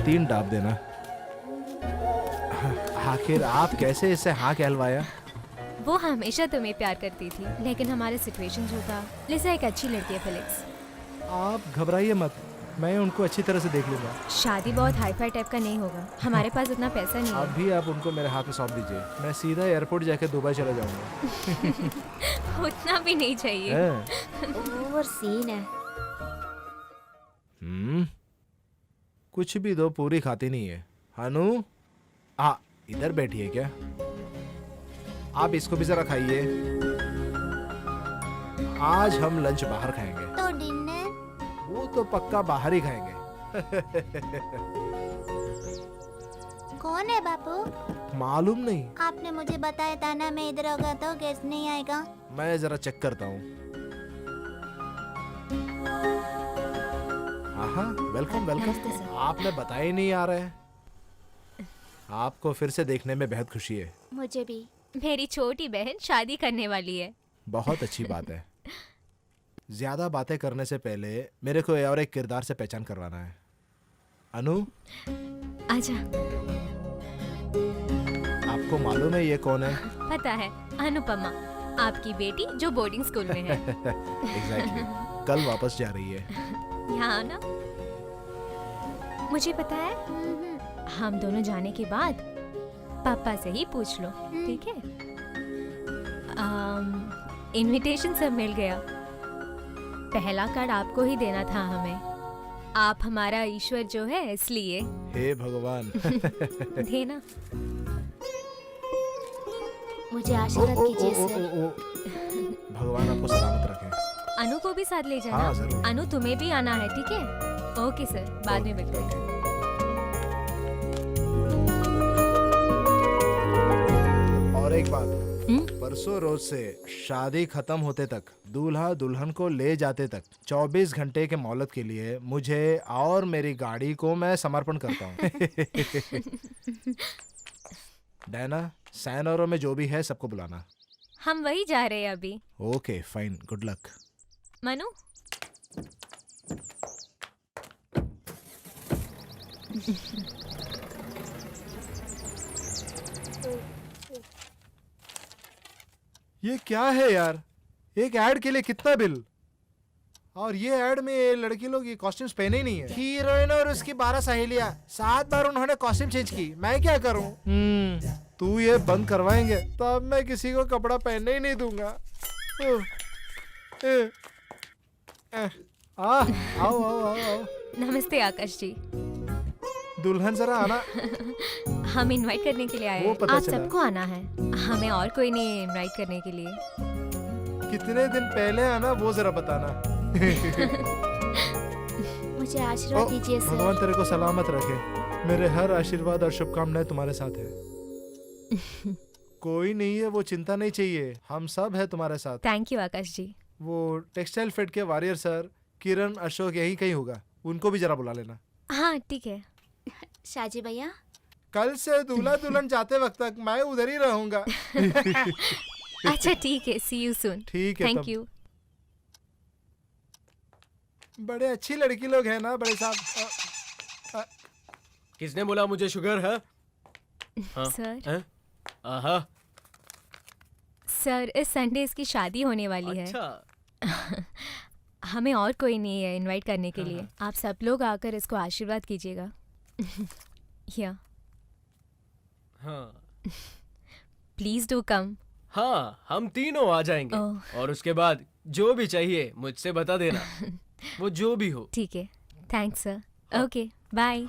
तीन डाब देना। आखिर आप कैसे इससे हाँ कहलवाया? वो हमेशा तुम्हें प्यार करती थी, लेकिन हमारे सिचुएशन जो था, लिसा एक अच्छी लड़की है फेलिक्स। आप घबराइए मत, मैं उनको अच्छी तरह से देख लूंगा। शादी बहुत हाई फाई टाइप का नहीं होगा, हमारे पास उतना पैसा नहीं है। अभी आप उनको मेरे हाथ में सौंप दीजिए, मैं सीधा एयरपोर्ट जाके दुबई चला जाऊंगा। उतना भी नहीं चाहिए। ओवर सीन है। कुछ भी दो, पूरी खाती नहीं है। हनु, इधर बैठी है क्या? आप इसको भी जरा खाइए। आज हम लंच बाहर खाएंगे। तो डिनर? वो तो पक्का बाहर ही खाएंगे। कौन है बापू? मालूम नहीं, आपने मुझे बताया था ना, मैं इधर होगा तो गेस्ट नहीं आएगा। मैं जरा चेक करता हूँ। हाँ, वेलकम वेलकम। आपने बताया ही नहीं आ रहा है। आपको फिर से देखने में बेहद खुशी है। मुझे भी। मेरी छोटी बहन शादी करने वाली है। बहुत अच्छी बात है। ज्यादा बातें करने से पहले मेरे को और एक किरदार से पहचान करवाना है। अनु, आजा। आपको मालूम है ये कौन है? पता है, अनुपमा, आपकी बेटी जो बोर्डिंग स्कूल में है। एग्जैक्टली, कल वापस जा रही है। यहाँ ना, मुझे पता है, हम दोनों जाने के बाद पापा से ही पूछ लो, ठीक है? इनविटेशन सब मिल गया। पहला कार्ड आपको ही देना था हमें। आप हमारा ईश्वर जो है, इसलिए हे भगवान। देना। मुझे आशीर्वाद कीजिए सर। भगवान आपको सलामत रखे। अनु को भी साथ ले जाना। हाँ, जरूर। अनु, तुम्हें भी आना है, ठीक है? ओके सर, बाद में मिलते हैं। और एक बात, परसों रोज से शादी खत्म होते तक, दूल्हा दुल्हन को ले जाते तक 24 घंटे के मोहलत के लिए मुझे और मेरी गाड़ी को मैं समर्पण करता हूँ। डायना, सैनोरो में जो भी है सबको बुलाना। हम वही जा रहे हैं अभी। Okay fine, good luck. Manu, ये क्या है यार? एक ऐड के लिए कितना बिल? और ये ऐड में ये लड़की लोग ये कॉस्ट्यूम्स पहने ही नहीं है। हीरोइन और उसकी 12 सहेलियां, 7 बार उन्होंने कॉस्ट्यूम चेंज की। मैं क्या करूं? तू ये बंद करवाएंगे तब मैं किसी को कपड़ा पहनने ही नहीं दूंगा। आओ आओ आओ आओ। नमस्ते आकाश जी। दुल्हन जरा आना। हम इनवाइट करने के लिए आए वो हैं। पता आप चला। सबको आना है, हमें और कोई नहीं इनवाइट करने के लिए। कितने दिन पहले आना वो जरा बताना। मुझे आशीर्वाद दीजिए भगवान सर। तेरे को सलामत रखे। मेरे हर आशीर्वाद और शुभकामनाएं तुम्हारे साथ है। कोई नहीं है, वो चिंता नहीं चाहिए, हम सब है तुम्हारे साथ। थैंक यू आकाश जी। वो टेक्सटाइल फेड के वॉरियर सर किरण अशोक यही कहीं होगा, उनको भी जरा बुला लेना। हाँ ठीक है। शाजी भैया, कल से दूल्हा दुल्हन जाते वक्त तक मैं उधर ही रहूंगा। अच्छा ठीक है, सी यू सून। ठीक है थैंक तब। यू। बड़े अच्छी लड़की लोग हैं ना बड़े साहब। किसने बोला मुझे शुगर है? हाँ? सर, हैं? आहा, सर इस संडे इसकी शादी होने वाली है। अच्छा। हमें और कोई नहीं है इनवाइट करने के लिए। आप सब लोग आकर इसको आशीर्वाद कीजिएगा। या हाँ प्लीज डू कम। हाँ, हम तीनों आ जाएंगे। ओह। और उसके बाद जो भी चाहिए मुझसे बता देना, वो जो भी हो। ठीक है, थैंक्स सर। Okay bye.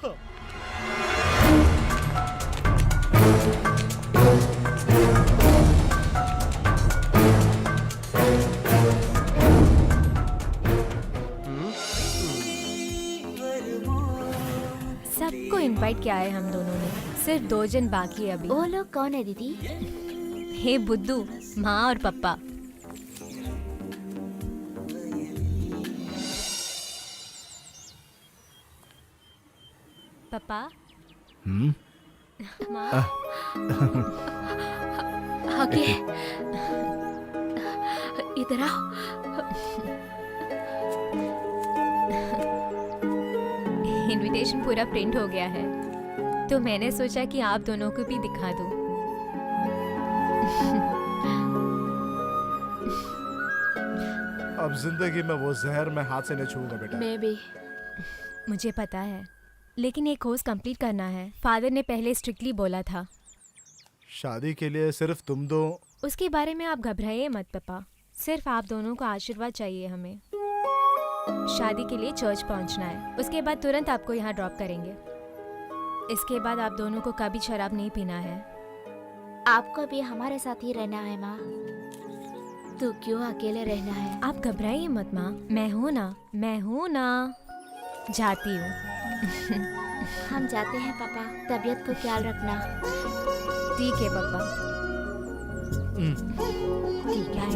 सबको इनवाइट किया है हम दोनों ने, सिर्फ 2 जन बाकी है अभी। वो लोग कौन है दीदी? हे बुद्धू, माँ और पप्पा। पापा, माँ, आगे इधर आओ। इनविटेशन पूरा प्रिंट हो गया है, तो मैंने सोचा कि आप दोनों को भी दिखा दूं। अब जिंदगी में वो जहर मैं हाथ से नहीं छूऊंगा बेटा। मैं भी। मुझे पता है, लेकिन एक कोर्स कंप्लीट करना है। फादर ने पहले स्ट्रिक्टली बोला था। शादी के लिए सिर्फ तुम दो। उसके बारे में आप घबराइए मत पापा, सिर्फ आप दोनों को आशीर्वाद चाहिए हमें। शादी के लिए चर्च पहुंचना है, उसके बाद तुरंत आपको यहाँ ड्रॉप करेंगे। इसके बाद आप दोनों को कभी शराब नहीं पीना है। आपको भी हमारे साथ ही रहना है माँ, तू क्यों अकेले रहना है? आप घबराइए मत माँ, मैं हूँ ना, मैं हूँ ना। जाती हूँ। हम जाते हैं पापा, तबीयत को ख्याल रखना। ठीक है पापा। ठीक है,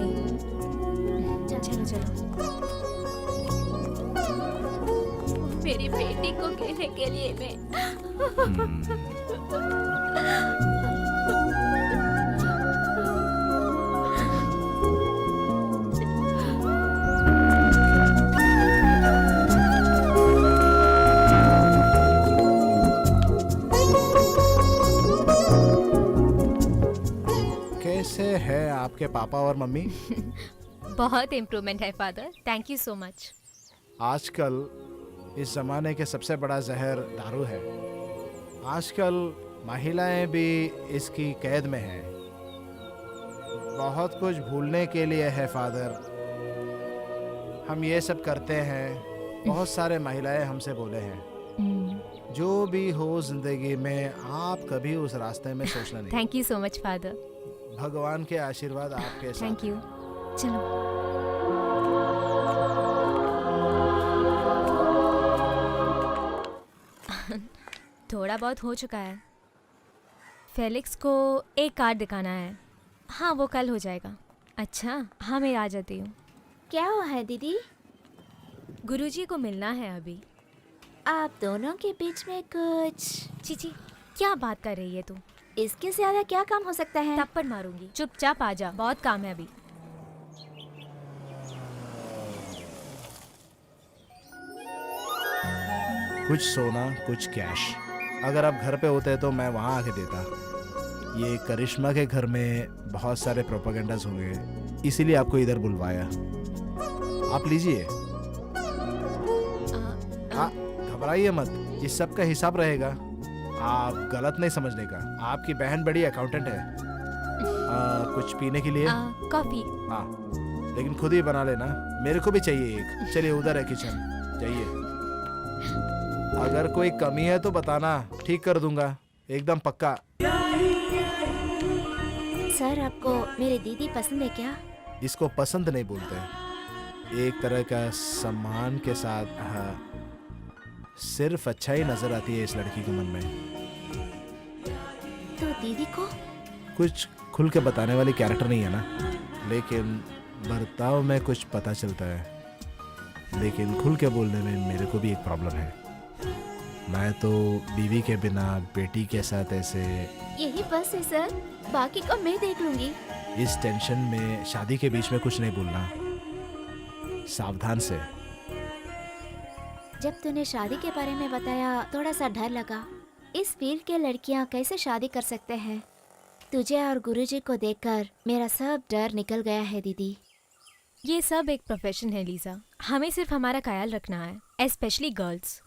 चलो चलो। मेरी बेटी को कहने के लिए मैं आपके पापा और मम्मी? बहुत इम्प्रूवमेंट है father, thank you so much. आजकल इस ज़माने के सबसे बड़ा जहर दारू है। आजकल महिलाएं भी इसकी कैद में हैं। बहुत कुछ भूलने के लिए है फादर, हम ये सब करते हैं। बहुत सारे महिलाएं हमसे बोले हैं जो भी हो जिंदगी में आप कभी उस रास्ते में सोचना नहीं। Thank you so much father. भगवान के आशीर्वाद आपके साथ थैंक यू। हैं। चलो। थोड़ा बहुत हो चुका है। फेलिक्स को एक कार्ड दिखाना है। हाँ वो कल हो जाएगा। अच्छा हाँ मैं आ जाती हूँ। क्या हुआ है दीदी? गुरुजी को मिलना है अभी। आप दोनों के बीच में कुछ? चीची क्या बात कर रही है तू? इसके ज्यादा क्या काम हो सकता है? थप्पड़ मारूंगी। चुपचाप आ जा, बहुत काम है अभी। कुछ सोना कुछ कैश। अगर आप घर पे होते तो मैं वहाँ आके देता। ये करिश्मा के घर में बहुत सारे प्रोपेगेंडास होंगे, इसीलिए आपको इधर बुलवाया। आप लीजिए। घबराइए मत, इस सब का हिसाब रहेगा। आप गलत नहीं समझने का। आपकी बहन बड़ी अकाउंटेंट है। कुछ पीने के लिए? कॉफी। हाँ, लेकिन खुद ही बना लेना, मेरे को भी चाहिए एक। चलिए उधर है किचन, जाइए। अगर कोई कमी है तो बताना, ठीक कर दूंगा, एकदम पक्का। सर आपको मेरी दीदी पसंद है क्या? इसको पसंद नहीं बोलते, एक तरह का सम्मान के साथ। हाँ, सिर्फ अच्छा ही नजर आती है इस लड़की के मन में। तो दीदी को? कुछ खुल के बताने वाली कैरेक्टर नहीं है ना, लेकिन बर्ताव में कुछ पता चलता है। लेकिन खुल के बोलने में मेरे को भी एक प्रॉब्लम है। मैं तो बीवी के बिना बेटी के साथ ऐसे। यही बस है सर, बाकी को मैं देख लूंगी। इस टेंशन में शादी के बीच में कुछ नहीं बोलना, सावधान से। जब तूने शादी के बारे में बताया थोड़ा सा डर लगा। इस फील्ड के लड़कियां कैसे शादी कर सकते हैं? तुझे और गुरुजी को देखकर मेरा सब डर निकल गया है दीदी। ये सब एक प्रोफेशन है लीजा, हमें सिर्फ हमारा ख्याल रखना है, स्पेशली गर्ल्स।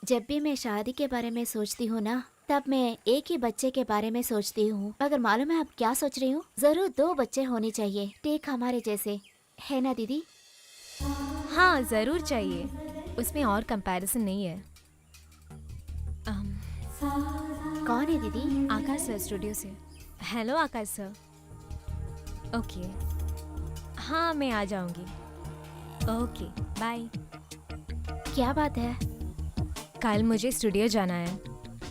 जब भी मैं शादी के बारे में सोचती हूँ ना, तब मैं एक ही बच्चे के बारे में सोचती हूँ। मगर मालूम है अब क्या सोच रही हूँ? जरूर 2 बच्चे होने चाहिए, ठीक हमारे जैसे, है ना दीदी? हाँ जरूर चाहिए, उसमें और कंपैरिजन नहीं है। कौन है दीदी? आकाश सर स्टूडियो से। Hello Akash sir. ओके हाँ मैं आ जाऊंगी। Okay bye. क्या बात है? कल मुझे स्टूडियो जाना है।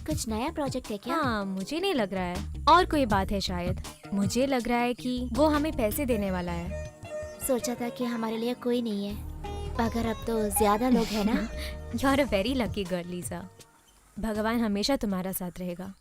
कुछ नया प्रोजेक्ट है क्या? हाँ मुझे नहीं लग रहा है, और कोई बात है शायद। मुझे लग रहा है कि वो हमें पैसे देने वाला है। सोचा था कि हमारे लिए कोई नहीं है, मगर अब तो ज्यादा लोग हैं ना। You are a very lucky girl Lisa. भगवान हमेशा तुम्हारा साथ रहेगा।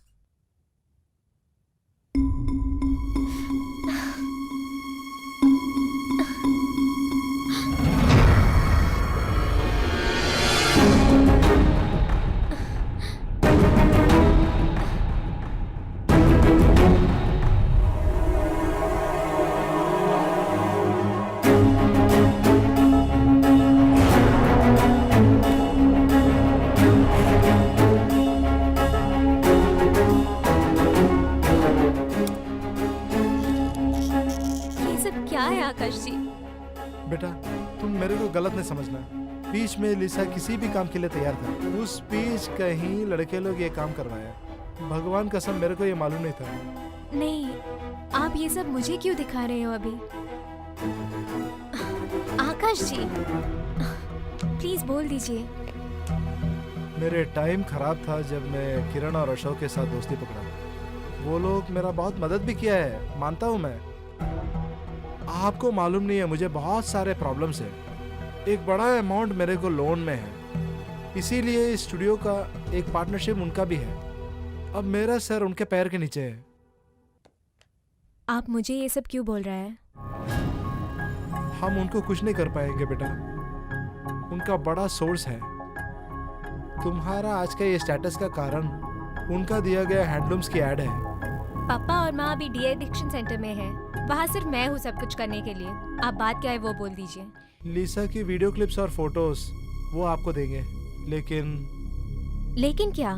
आकाश जी बेटा, तुम मेरे को गलत नहीं समझना। बीच में लिसा किसी भी काम के लिए तैयार था। उस बीच कहीं लड़के लोग ये काम करवाया। भगवान कसम मेरे को ये मालूम नहीं था। नहीं, आप ये सब मुझे क्यों दिखा रहे हो अभी? आकाश जी प्लीज बोल दीजिए। मेरे टाइम खराब था जब मैं किरण और अशोक के साथ दोस्ती पकड़ा। वो लोग मेरा बहुत मदद भी किया है, मानता हूँ मैं। आपको मालूम नहीं है, मुझे बहुत सारे प्रॉब्लम्स है। एक बड़ा अमाउंट मेरे को लोन में है, इसीलिए इस स्टूडियो का एक पार्टनरशिप उनका भी है। अब मेरा सर उनके पैर के नीचे है। आप मुझे ये सब क्यों बोल रहा है? हम उनको कुछ नहीं कर पाएंगे बेटा, उनका बड़ा सोर्स है। तुम्हारा आज का ये स्टेटस का कारण उनका दिया गया हैंडलूम्स की एड है। पापा और माँ अभी डी एडिक्शन सेंटर में है। वहाँ सिर्फ मैं हूँ सब कुछ करने के लिए। आप बात क्या है वो बोल दीजिए। लिसा की वीडियो क्लिप्स और फोटोज वो आपको देंगे, लेकिन लेकिन क्या?